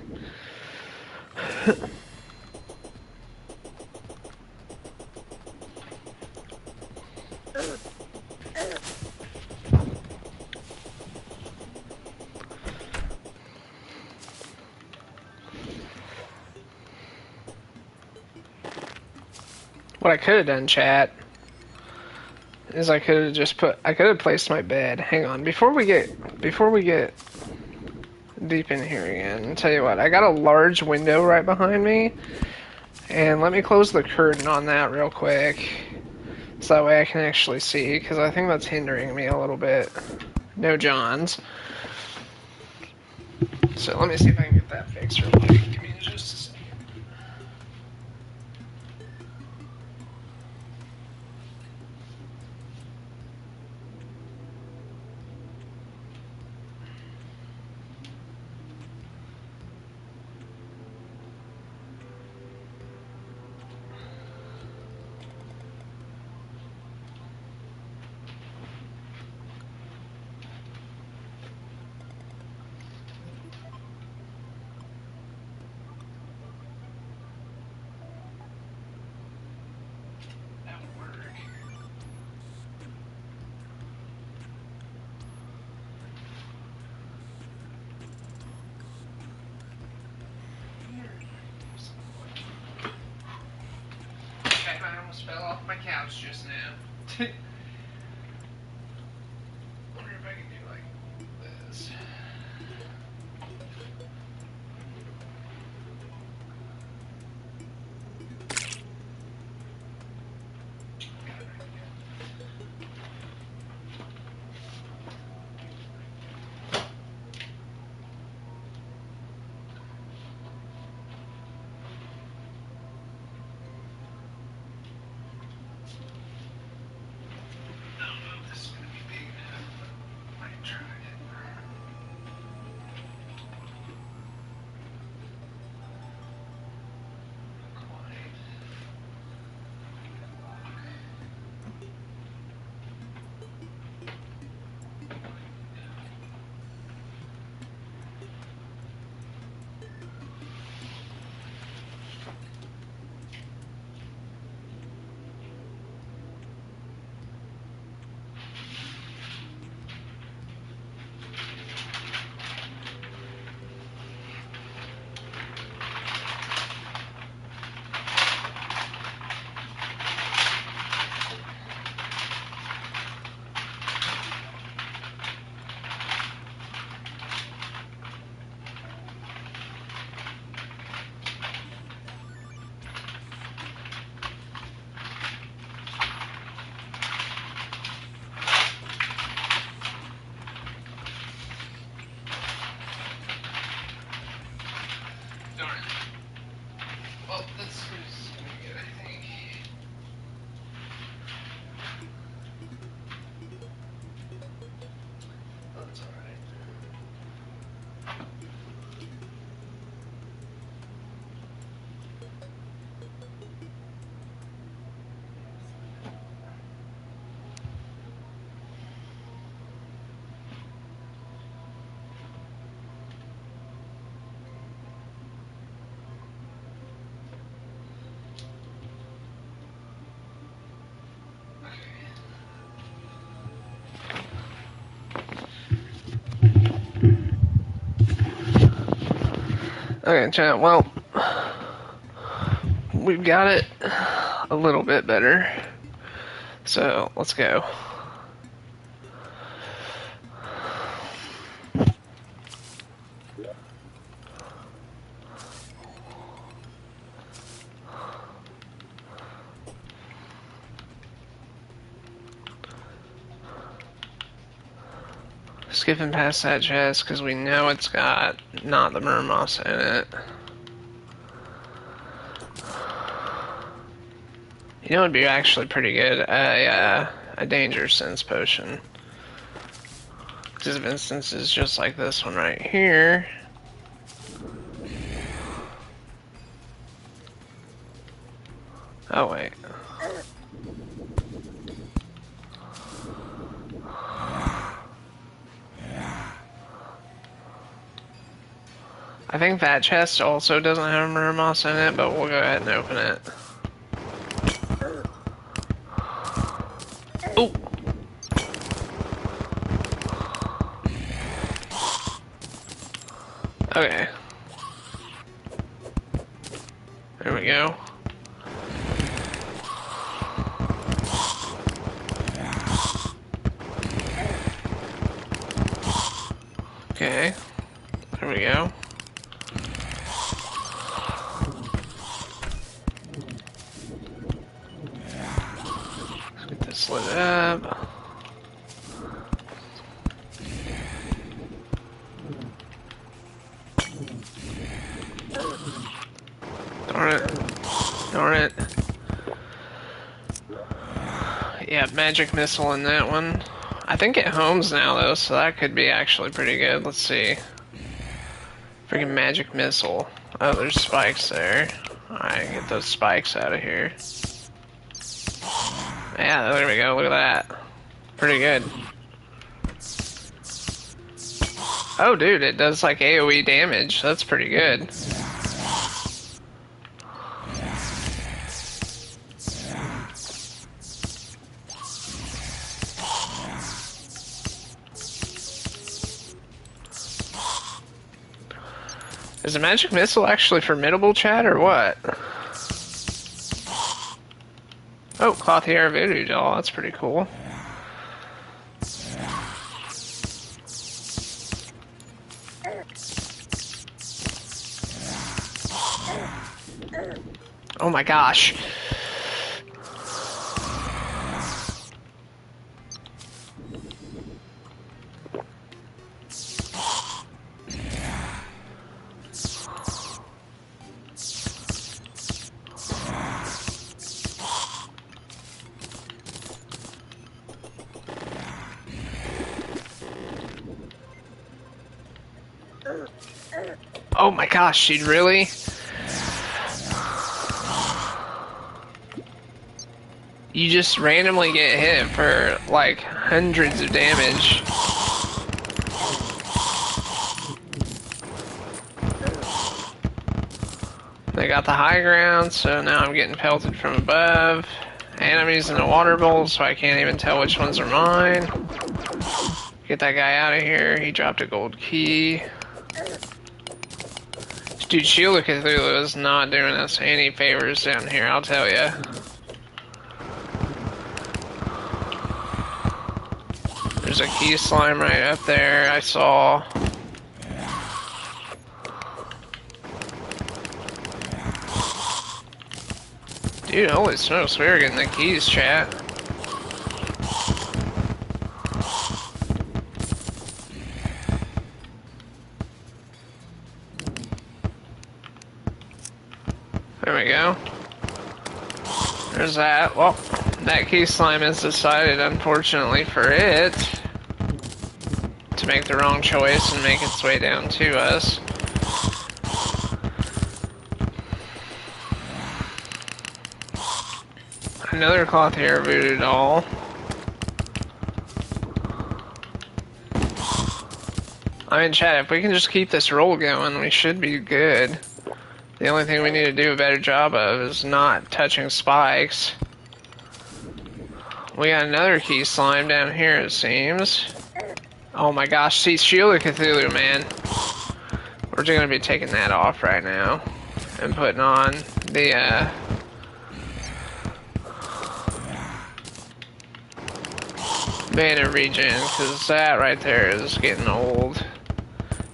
What I could have done, chat, is I could have placed my bed. Hang on, before we get deep in here again, I'll tell you what, I got a large window right behind me, and let me close the curtain on that real quick, so that way I can actually see, because I think that's hindering me a little bit. No Johns. So let me see if I can get that fixed real quick. Give me just a second. I almost fell off my couch just now. Wonder if I can do like this. Okay, chat. Well, we've got it a little bit better. So, let's go. Skipping past that chest because we know it's got not the Murmoss in it. You know, it'd be actually pretty good. A danger sense potion. Because of instances just like this one right here. Oh, wait. I think that chest also doesn't have Murmoss in it, but we'll go ahead and open it. Oh! Okay. There we go. Okay. There we go. Let's get this lit up. Darn it. Darn it. Yeah, magic missile in that one. I think it homes now though, so that could be actually pretty good. Let's see. Freaking magic missile. Oh, there's spikes there. Alright, get those spikes out of here. Yeah, there we go. Look at that. Pretty good. Oh, dude, it does like AoE damage. That's pretty good. Is a magic missile actually formidable, Chad, or what? Oh, Clothier Voodoo Doll. That's pretty cool. Oh my gosh. Oh my gosh, dude, really? You just randomly get hit for like hundreds of damage. They got the high ground, so now I'm getting pelted from above. And I'm using a water bolt, so I can't even tell which ones are mine. Get that guy out of here. He dropped a gold key. Dude, Shield of Cthulhu is not doing us any favors down here, I'll tell ya. There's a key slime right up there, I saw. Dude, holy smokes, we were getting the keys, chat. There we go. There's that. Well, that key slime has decided, unfortunately for it, to make the wrong choice and make its way down to us. Another Clothier Voodoo Doll. I mean, chat, if we can just keep this roll going, we should be good. The only thing we need to do a better job of is not touching spikes. We got another key slime down here, it seems. Oh my gosh, see, Shield of Cthulhu, man. We're just gonna be taking that off right now and putting on the mana regen, because that right there is getting old.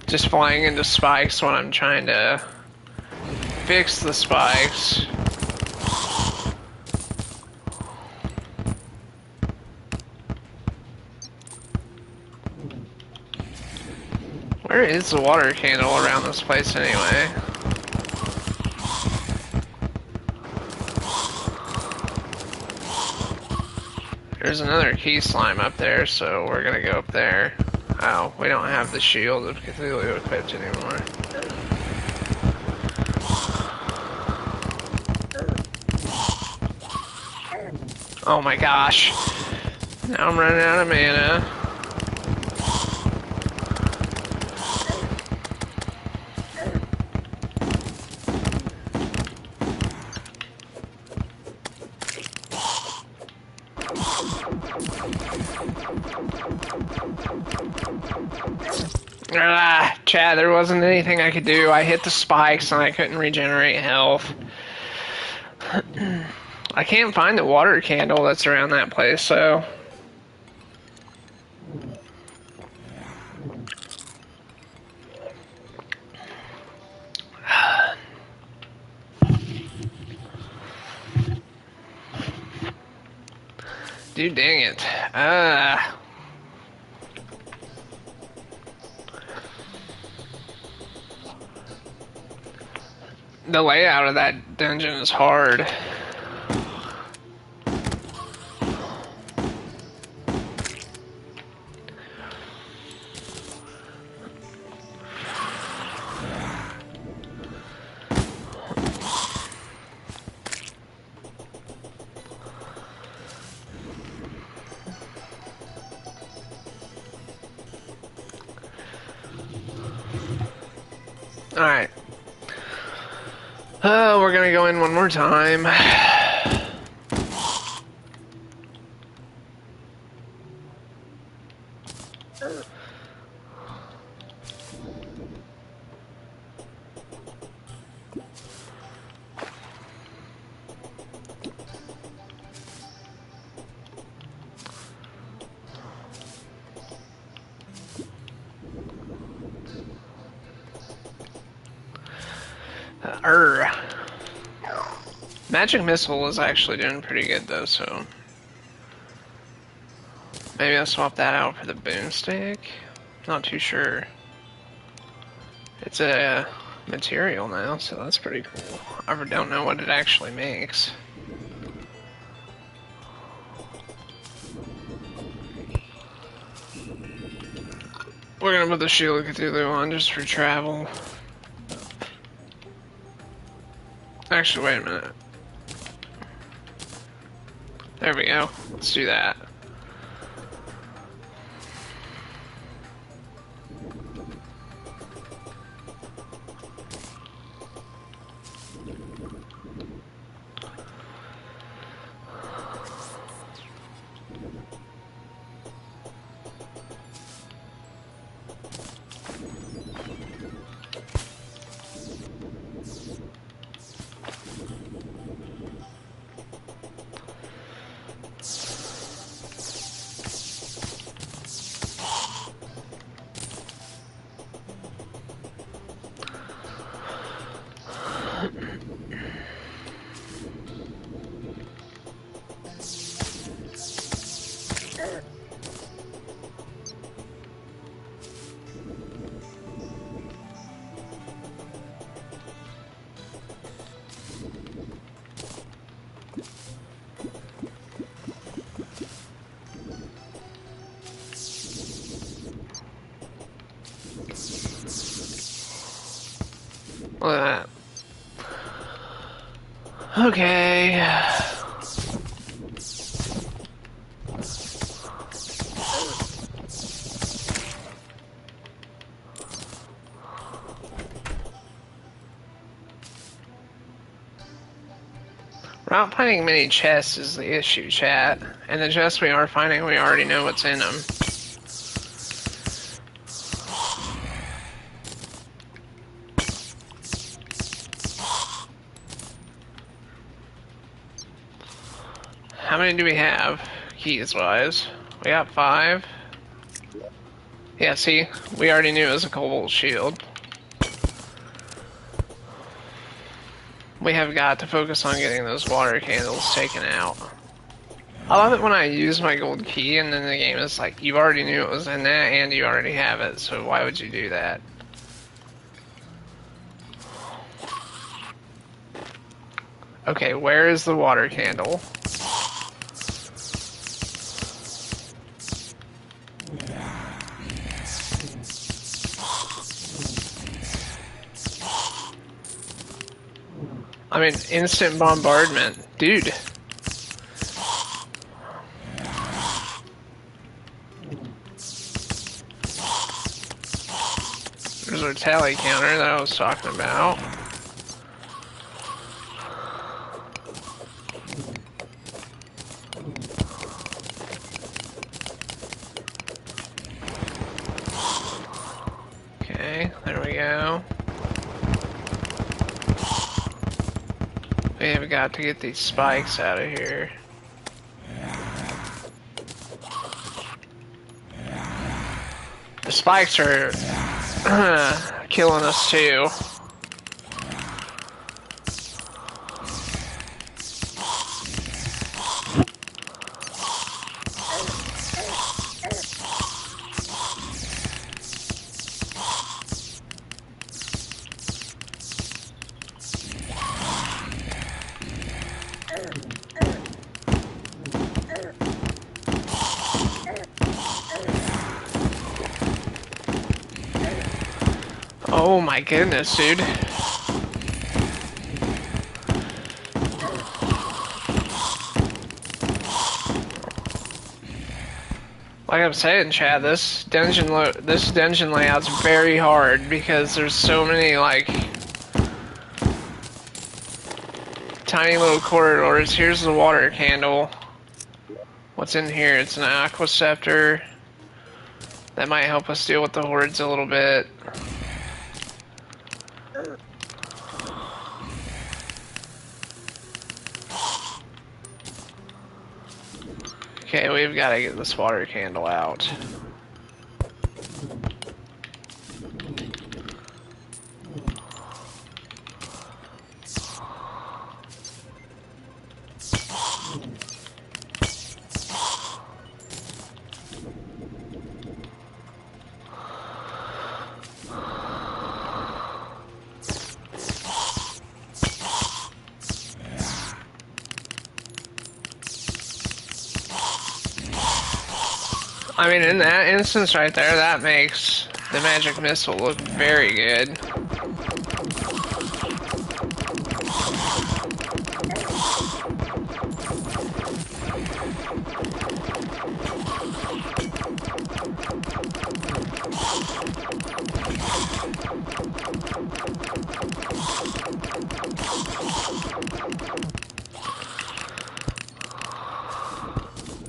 Just flying into spikes when I'm trying to fix the spikes. Where is the water candle around this place anyway? There's another key slime up there, so we're gonna go up there. Oh, we don't have the shield of Cthulhu equipped anymore. Oh my gosh. Now I'm running out of mana. Chad, there wasn't anything I could do. I hit the spikes and I couldn't regenerate health. I can't find the water candle that's around that place, so... Dude, dang it. The layout of that dungeon is hard. Alright. We're gonna go in one more time. Magic Missile is actually doing pretty good though, so maybe I'll swap that out for the boomstick. Not too sure. It's a material now, so that's pretty cool. I don't know what it actually makes. We're gonna put the Shield of Cthulhu on just for travel. Actually, wait a minute. There we go. Let's do that. Look at that. Okay. We're not finding many chests is the issue, chat. And the chests we are finding, we already know what's in them. How many do we have, keys-wise? We got 5. Yeah, see? We already knew it was a cobalt shield. We have got to focus on getting those water candles taken out. I love it when I use my gold key and then the game is like, you already knew it was in that and you already have it, so why would you do that? Okay, where is the water candle? I mean, instant bombardment. Dude. There's our tally counter that I was talking about. Okay, there we go. We have got to get these spikes out of here. The spikes are killing us too. Oh my goodness, dude. Like I'm saying, Chad, this dungeon layout's very hard because there's so many like tiny little corridors. Here's the water candle. What's in here? It's an aqua scepter. That might help us deal with the hordes a little bit. Okay, we've got to get this water candle out. I mean, in that instance right there, that makes the magic missile look very good.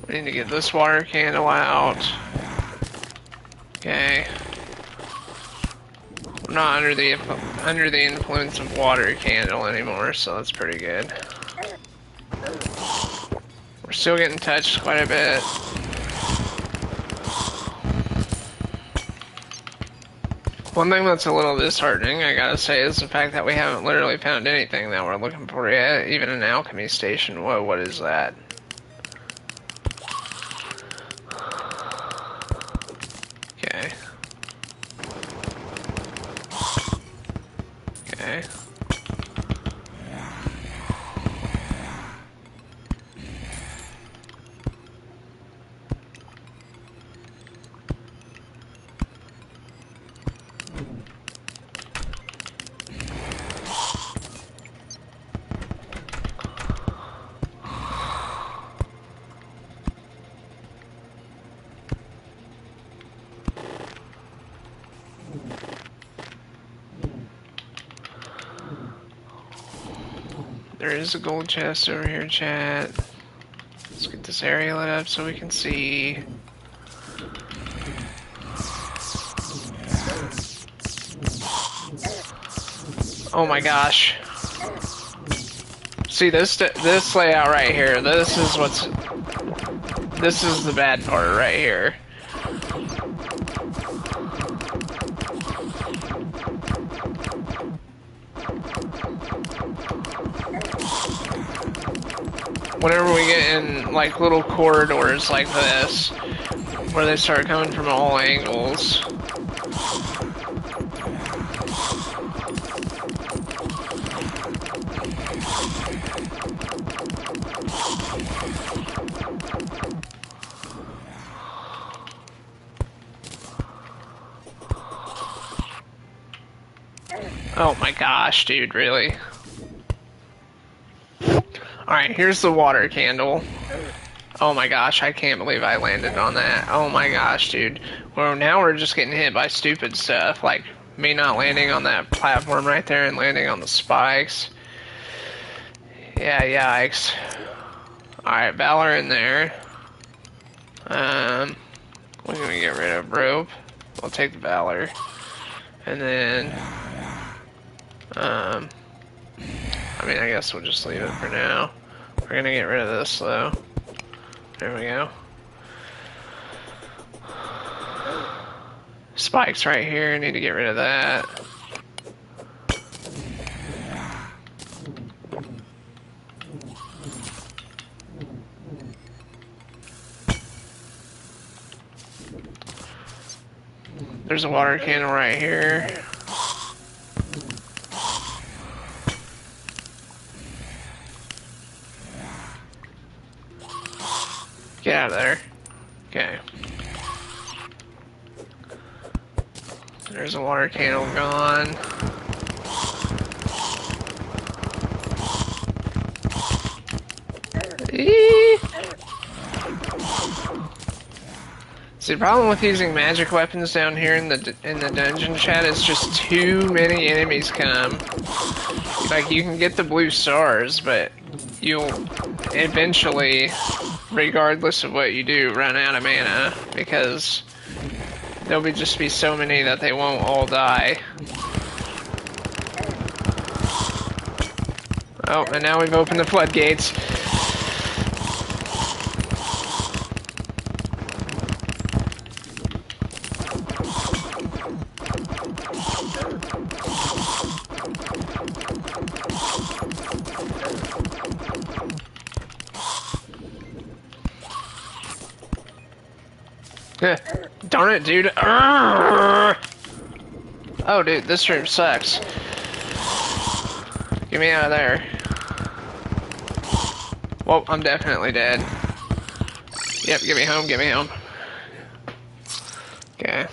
We need to get this water candle out. Okay. I'm not under the influence of water candle anymore, so that's pretty good. We're still getting touched quite a bit. One thing that's a little disheartening, I gotta say, is the fact that we haven't literally found anything that we're looking for yet. Even an alchemy station. Whoa, what is that? Okay. Okay. There is a gold chest over here, chat. Let's get this area lit up so we can see. Oh my gosh. See this layout right here. This is what's This is the bad part right here. Whenever we get in, like, little corridors like this, where they start coming from all angles. Oh my gosh, dude, really? Alright, here's the water candle. Oh my gosh, I can't believe I landed on that. Oh my gosh, dude. Well, now we're just getting hit by stupid stuff, like me not landing on that platform right there and landing on the spikes. Yeah, yikes. Alright, Valor in there. We're gonna get rid of rope. We'll take the Valor. And then, I mean, I guess we'll just leave it for now. We're gonna get rid of this, though. There we go. Spikes right here, need to get rid of that. There's a water candle right here. Get out of there. Okay. There's a water candle gone. Eee! See, the problem with using magic weapons down here in the dungeon, chat, is just too many enemies come. Like, you can get the blue stars, but you'll eventually, regardless of what you do, run out of mana, because there'll just be so many that they won't all die. Oh, and now we've opened the floodgates. Darn it, dude. Oh, dude, this room sucks. Get me out of there. Well, I'm definitely dead. Yep, get me home, get me home. Okay.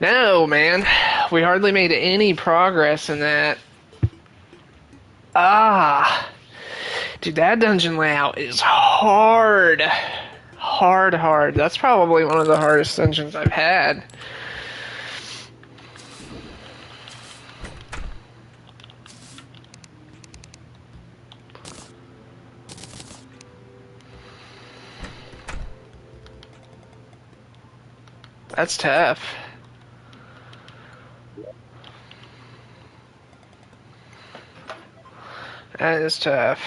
No, man. We hardly made any progress in that. Ah. Dude, that dungeon layout is hard. Hard. That's probably one of the hardest dungeons I've had. That's tough. That is tough.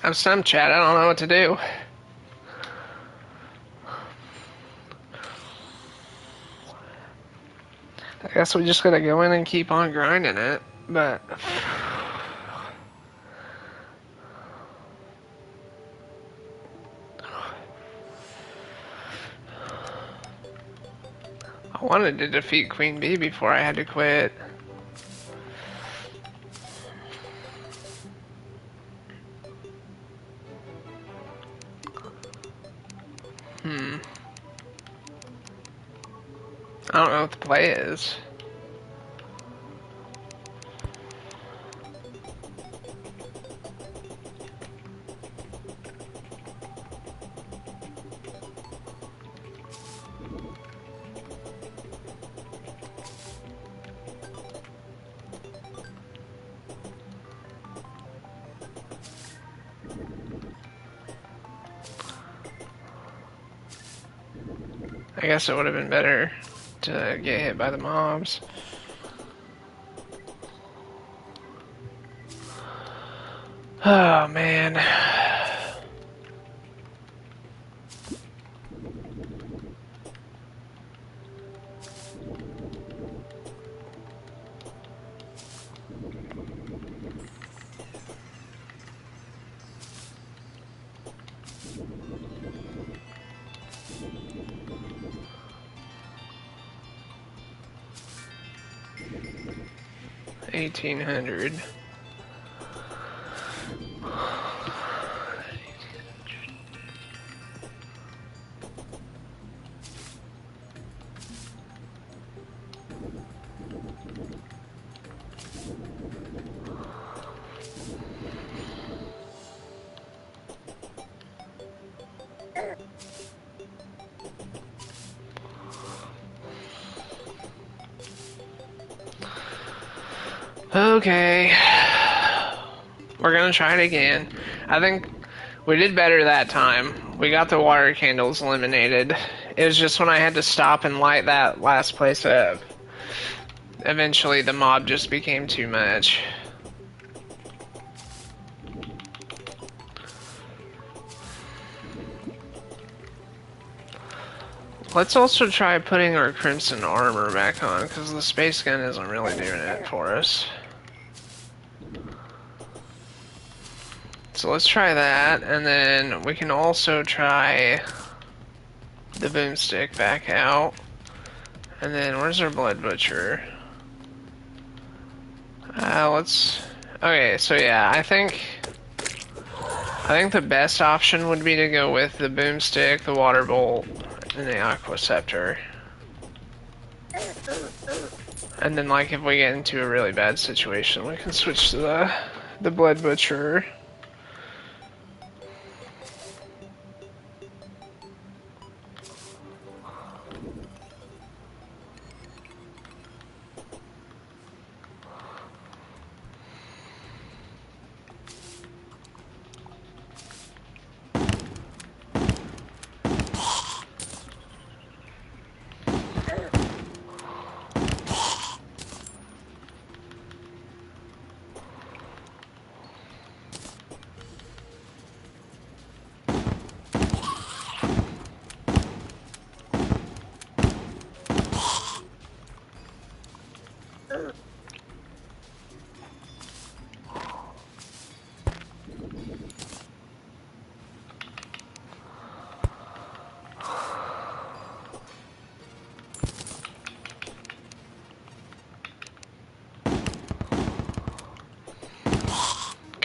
I'm stumped, chat. I don't know what to do. I guess we just gotta go in and keep on grinding it, but... I wanted to defeat Queen Bee before I had to quit. I don't know what the play is. I guess it would have been better to get hit by the mobs. Oh, man. $1,800. Okay. We're gonna try it again. I think we did better that time. We got the water candles eliminated. It was just when I had to stop and light that last place up. Eventually the mob just became too much. Let's also try putting our crimson armor back on, because the space gun isn't really doing it for us. So let's try that, and then we can also try the boomstick back out. And then where's our blood butcher? Okay, so yeah, I think the best option would be to go with the boomstick, the water bolt, and the aqua scepter. And then, like, if we get into a really bad situation, we can switch to the blood butcher.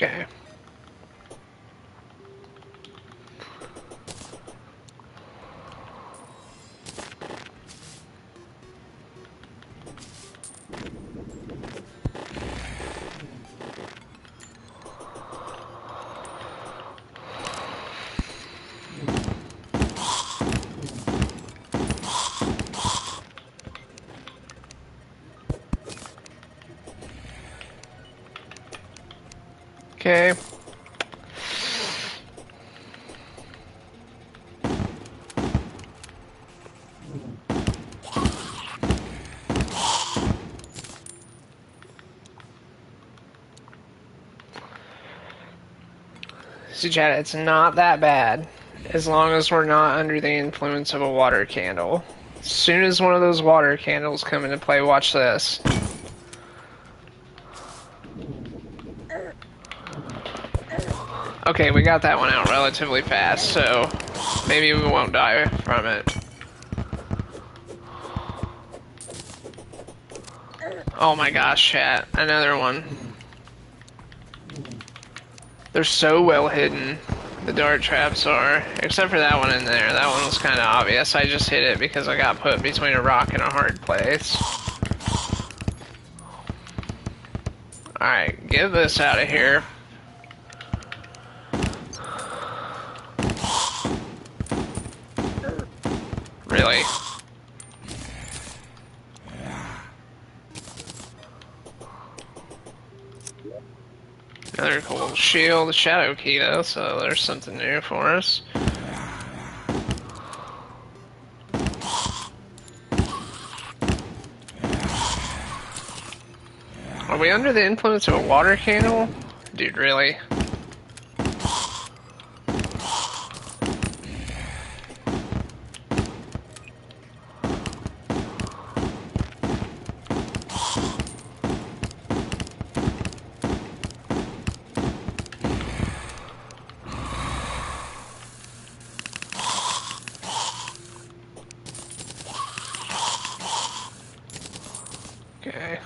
Okay. Okay. So chat, it's not that bad, as long as we're not under the influence of a water candle. As soon as one of those water candles come into play, watch this. Okay, we got that one out relatively fast, so maybe we won't die from it. Oh my gosh, chat, another one. They're so well hidden. the dart traps are. Except for that one in there. That one was kind of obvious. I just hit it because I got put between a rock and a hard place. Alright, get this out of here. Really? Another cool shield, shadow key though, so there's something new for us. Are we under the influence of a water candle? Dude, really? Okay.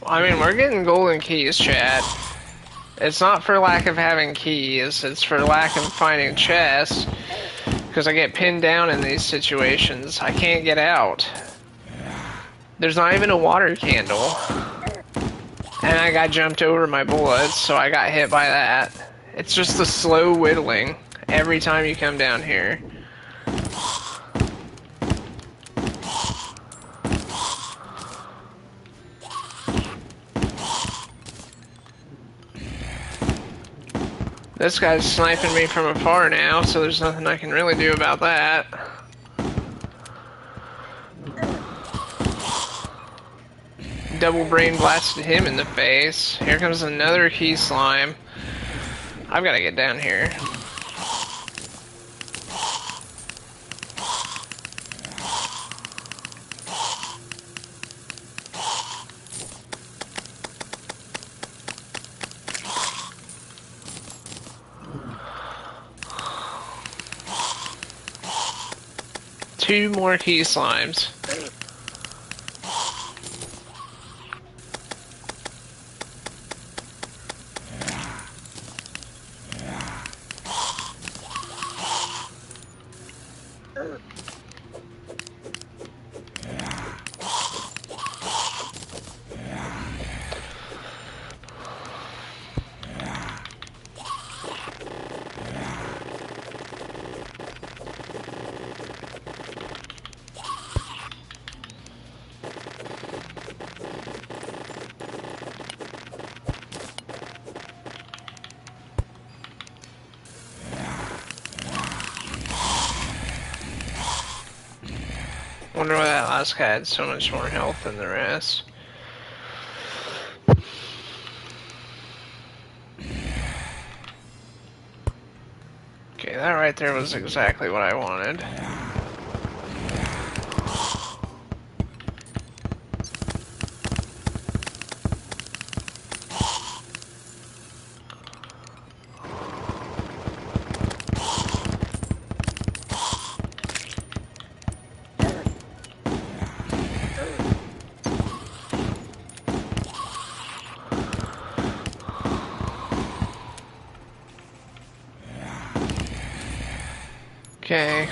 I mean, we're getting golden keys, Chad. It's not for lack of having keys, it's for lack of finding chests. Because I get pinned down in these situations. I can't get out. There's not even a water candle. And I got jumped over my bullets, so I got hit by that. It's just the slow whittling every time you come down here. This guy's sniping me from afar now, so there's nothing I can really do about that. Double brain blasted him in the face. Here comes another key slime. I've got to get down here. Two more key slimes. Wonder why that last guy had so much more health than the rest. Okay, that right there was exactly what I wanted. Okay.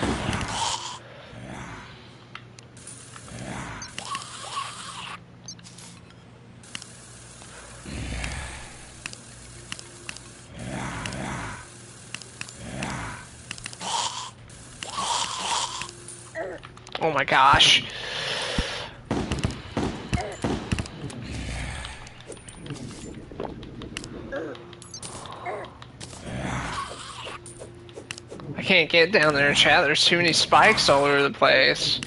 Oh my gosh. I can't get down there, chat. There's too many spikes all over the place.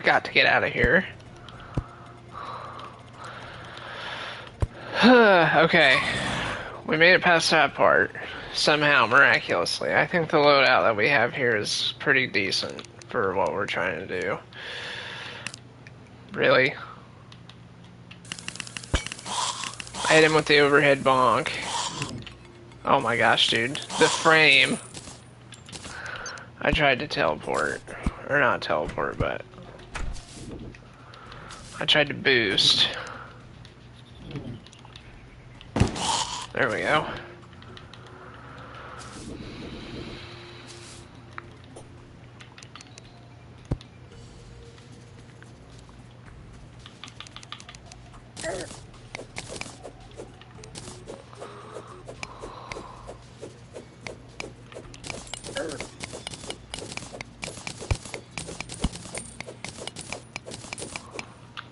we've got to get out of here. Okay. We made it past that part. Somehow, miraculously. I think the loadout that we have here is pretty decent for what we're trying to do. Really? I hit him with the overhead bonk. Oh my gosh, dude. The frame. I tried to teleport. Or not teleport, but... I tried to boost. There we go.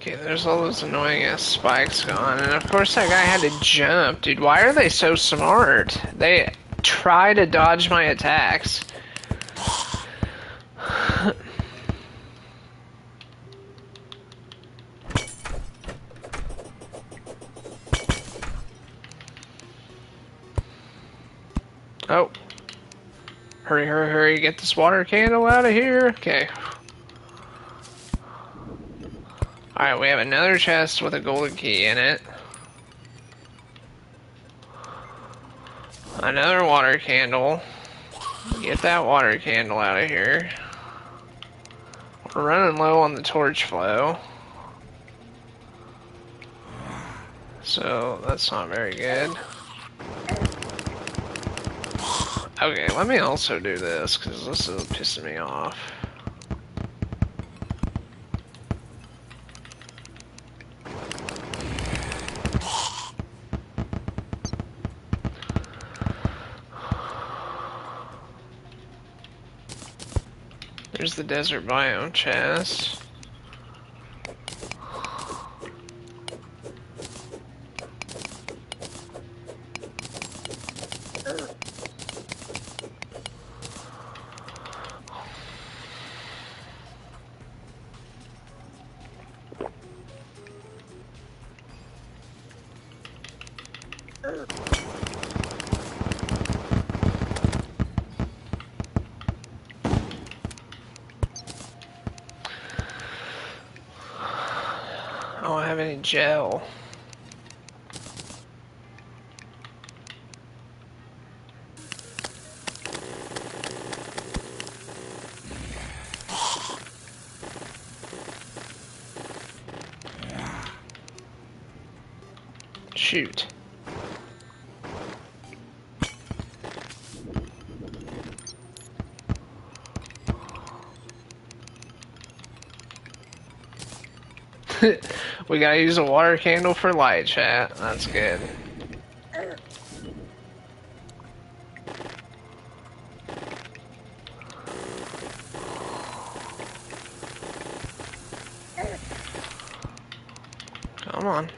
Okay, there's all those annoying ass spikes gone, and of course that guy had to jump. Dude, why are they so smart? They try to dodge my attacks. Oh. Hurry, hurry, hurry, get this water candle out of here. Okay. Alright, we have another chest with a golden key in it. Another water candle. Get that water candle out of here. We're running low on the torch flow. So, that's not very good. Okay, let me also do this, because this is pissing me off. There's the desert biome chest. I don't have any gel. Shoot. We gotta use a water candle for light, chat. That's good. Come on.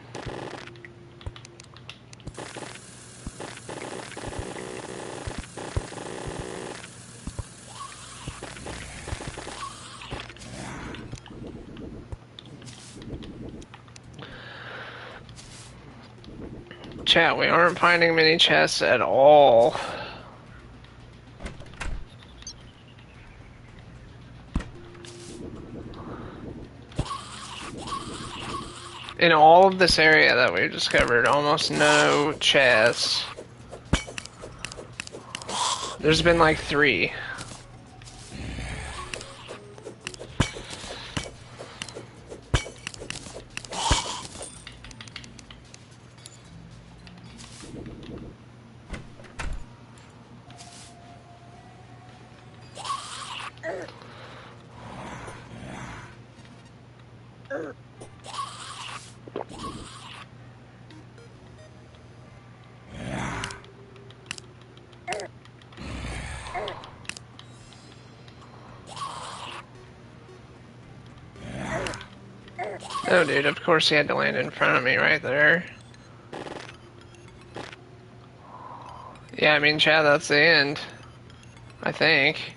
Chat, we aren't finding many chests at all. In all of this area that we've discovered, almost no chests. There's been like 3. Oh, dude, of course he had to land in front of me right there. Yeah, I mean, Chad, that's the end. I think.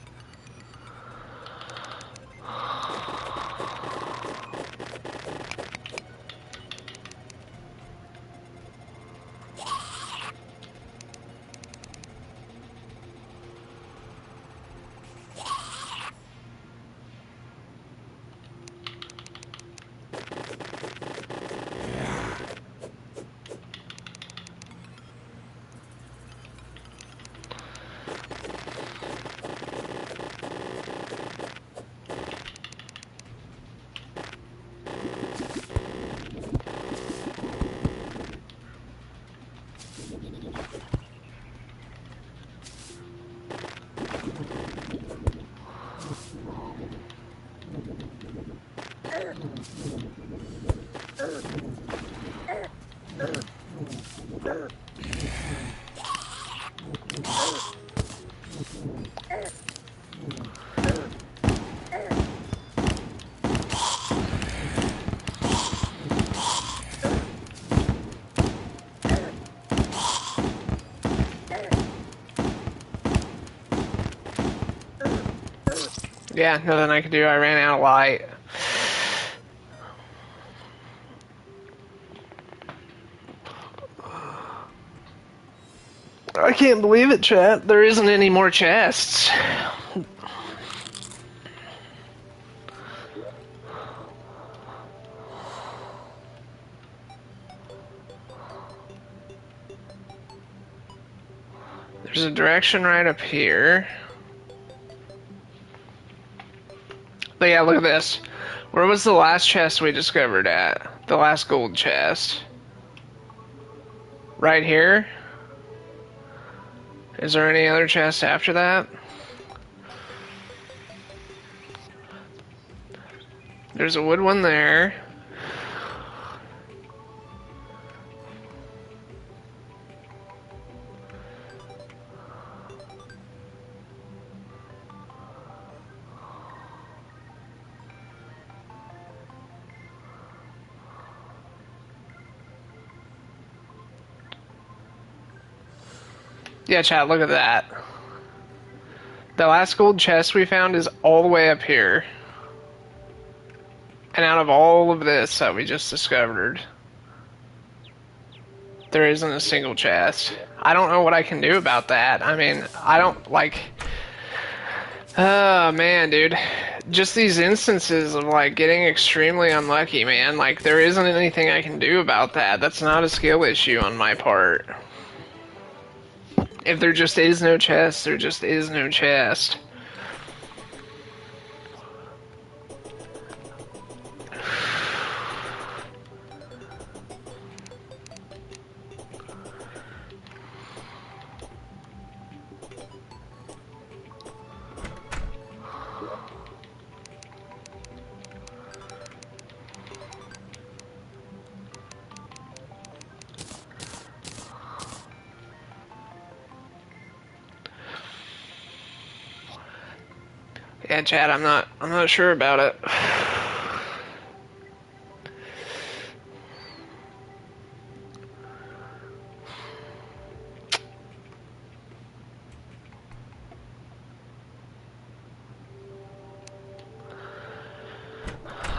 Yeah, nothing I could do. I ran out of light. I can't believe it, chat. There isn't any more chests. There's a direction right up here. But yeah, look at this. Where was the last chest we discovered at? The last gold chest. Right here? Is there any other chests after that? There's a wood one there. Yeah, chat, look at that. The last gold chest we found is all the way up here. And out of all of this that we just discovered, there isn't a single chest. I don't know what I can do about that. I mean, I don't, like... Oh, man, dude. Just these instances of, like, getting extremely unlucky, man. Like, there isn't anything I can do about that. That's not a skill issue on my part. If there just is no chest, there just is no chest. Yeah, Chad, I'm not sure about it. I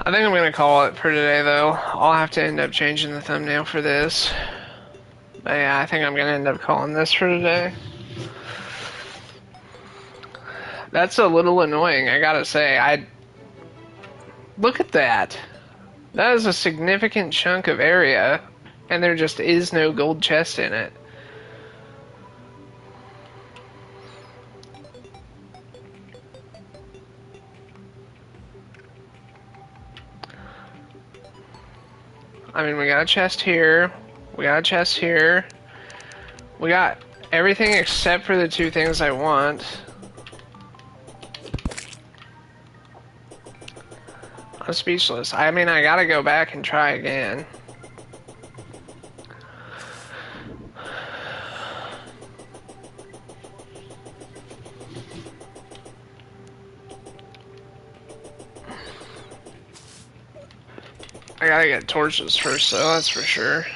think I'm gonna call it for today, though. I'll have to end up changing the thumbnail for this. But yeah, I think I'm gonna end up calling this for today. That's a little annoying, I gotta say. Look at that. That is a significant chunk of area, and there just is no gold chest in it. I mean, we got a chest here. We got a chest here. We got everything except for the two things I want. I'm speechless. I mean, I gotta go back and try again. I gotta get torches first, though, that's for sure.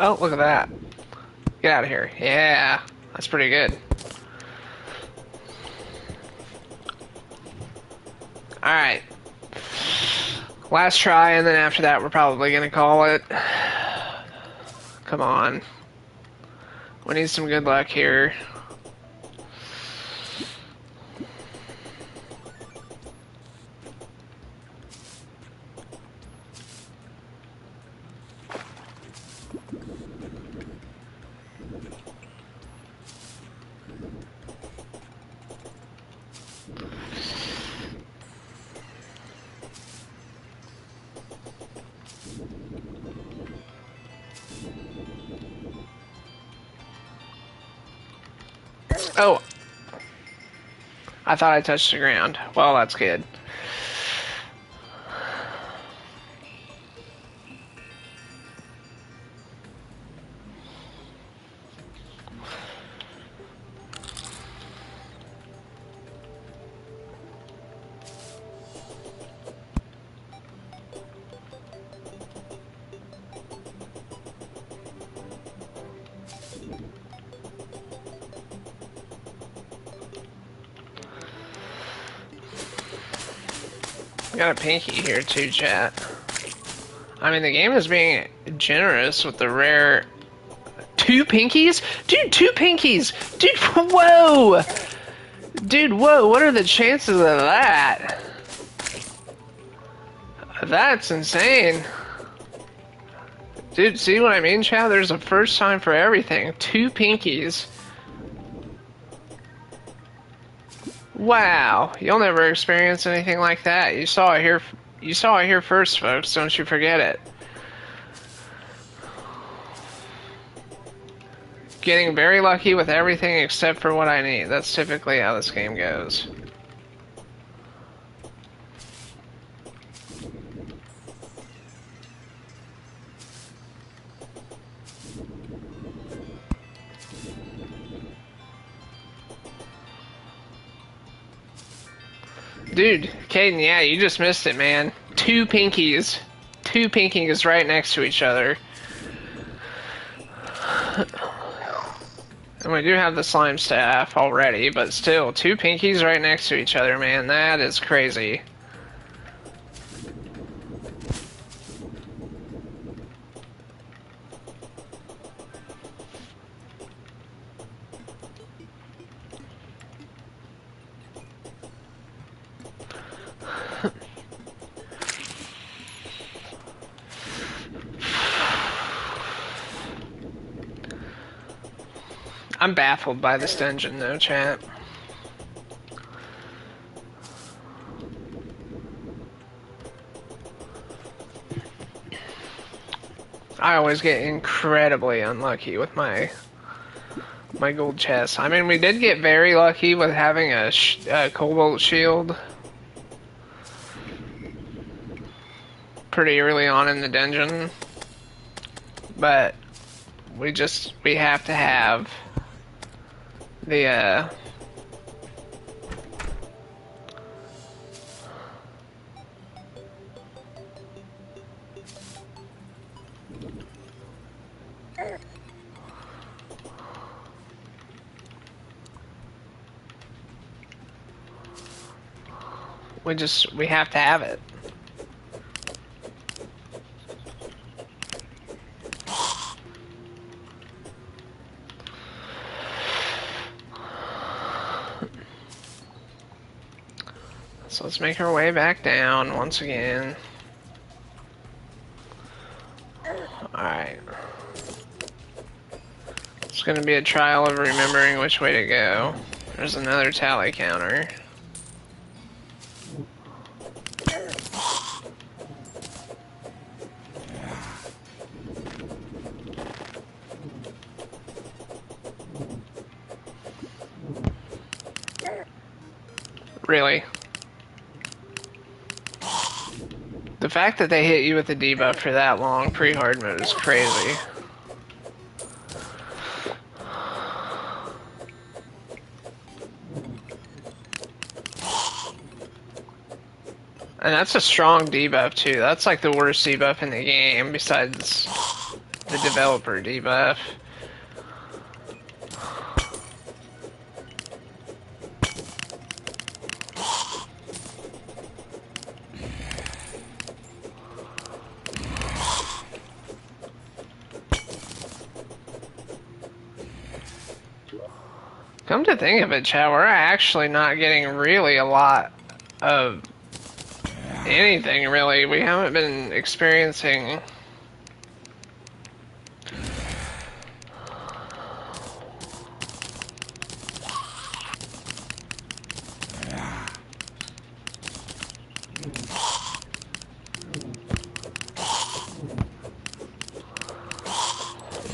Oh, look at that. Get out of here. Yeah, that's pretty good. Alright. Last try, and then after that, we're probably gonna call it. Come on. We need some good luck here. Oh, I thought I touched the ground. Well, that's good. Got a pinky here too, chat. I mean, the game is being generous with the rare... 2 pinkies? Dude, 2 pinkies! Dude, whoa! Dude, whoa, what are the chances of that? That's insane. Dude, see what I mean, chat? There's a first time for everything. 2 pinkies. Wow, you'll never experience anything like that. You saw it here. You saw it here first, folks. Don't you forget it. Getting very lucky with everything except for what I need. That's typically how this game goes. Dude, Caden, yeah, you just missed it, man. 2 pinkies. 2 pinkies right next to each other. And we do have the slime staff already, but still, 2 pinkies right next to each other, man. That is crazy. I'm baffled by this dungeon, though, chat. I always get incredibly unlucky with my gold chest. I mean, we did get very lucky with having a cobalt shield pretty early on in the dungeon, but we have to have the we have to have it. So let's make our way back down once again. Alright. It's gonna be a trial of remembering which way to go. There's another tally counter. Really? The fact that they hit you with the debuff for that long pre-hard mode is crazy. And that's a strong debuff too. That's like the worst debuff in the game besides the developer debuff. Come to think of it, chat, we're actually not getting really a lot of anything, really. We haven't been experiencing...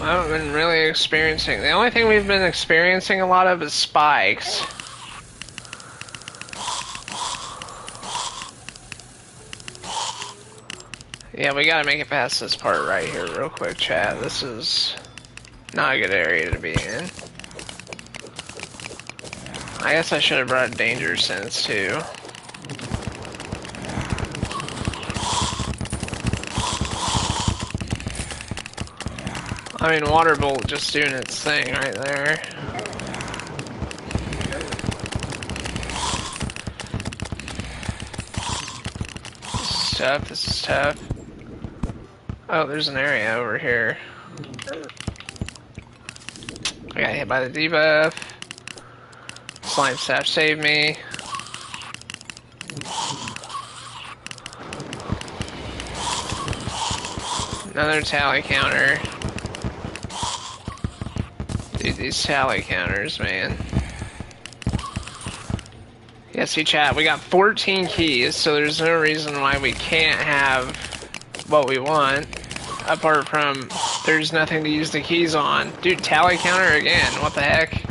I haven't been really experiencing. The only thing we've been experiencing a lot of is spikes. Yeah, we gotta make it past this part right here real quick, chat. This is not a good area to be in. I guess I should have brought danger sense too. I mean, water bolt just doing its thing right there. This is tough, this is tough. Oh, there's an area over here. I got hit by the debuff. Slime staff saved me. Another tally counter. Dude, these tally counters, man. Yeah, see, chat, we got 14 keys, so there's no reason why we can't have what we want. Apart from, there's nothing to use the keys on. Dude, tally counter again, what the heck?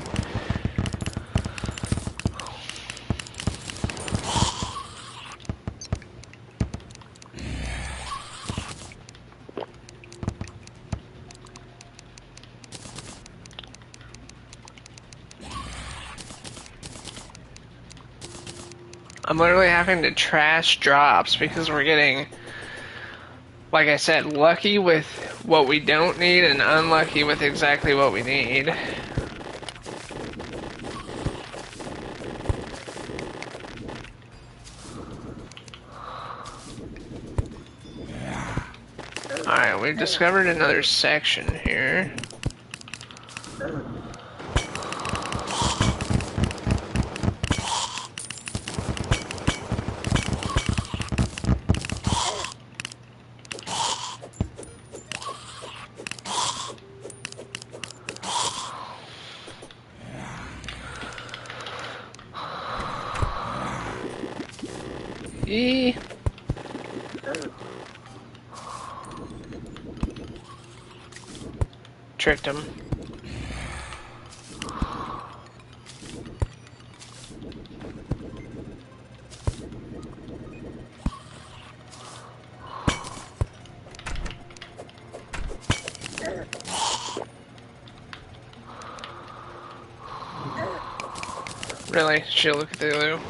I'm literally having to trash drops because we're getting, like I said, lucky with what we don't need and unlucky with exactly what we need. Alright, we've discovered another section here. Tricked him. Really? Shield of Cthulhu?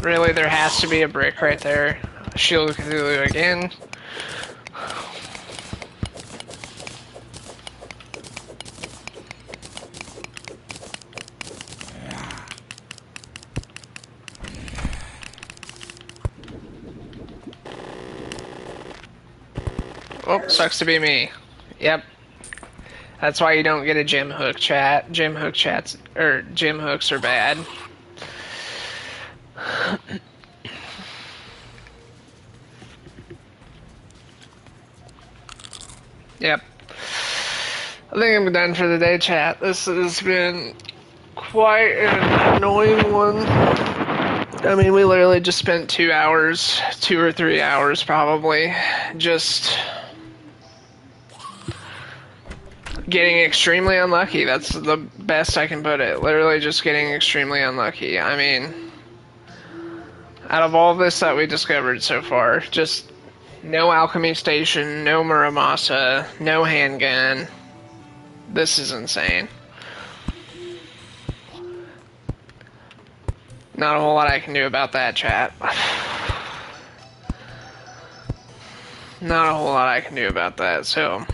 Really? There has to be a brick right there. Shield of Cthulhu again? Oh, sucks to be me. Yep. That's why you don't get a gem hook, chat. Gem hooks are bad. Yep. I think I'm done for the day, chat. This has been quite an annoying one. I mean, we literally just spent 2 hours, 2 or 3 hours probably, just getting extremely unlucky. That's the best I can put it. Literally just getting extremely unlucky. I mean, out of all this that we discovered so far, just no alchemy station, no Muramasa, no handgun. This is insane. Not a whole lot I can do about that, chat. Not a whole lot I can do about that, so...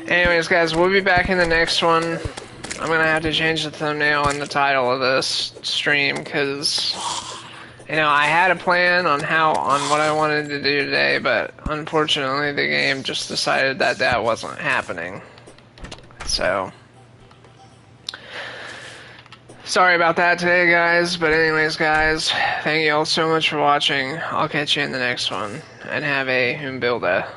Anyways, guys, we'll be back in the next one. I'm gonna have to change the thumbnail and the title of this stream, because... You know, I had a plan on what I wanted to do today, but unfortunately the game just decided that that wasn't happening. So... Sorry about that today, guys, but anyways, guys, thank you all so much for watching. I'll catch you in the next one, and have a Humbilda.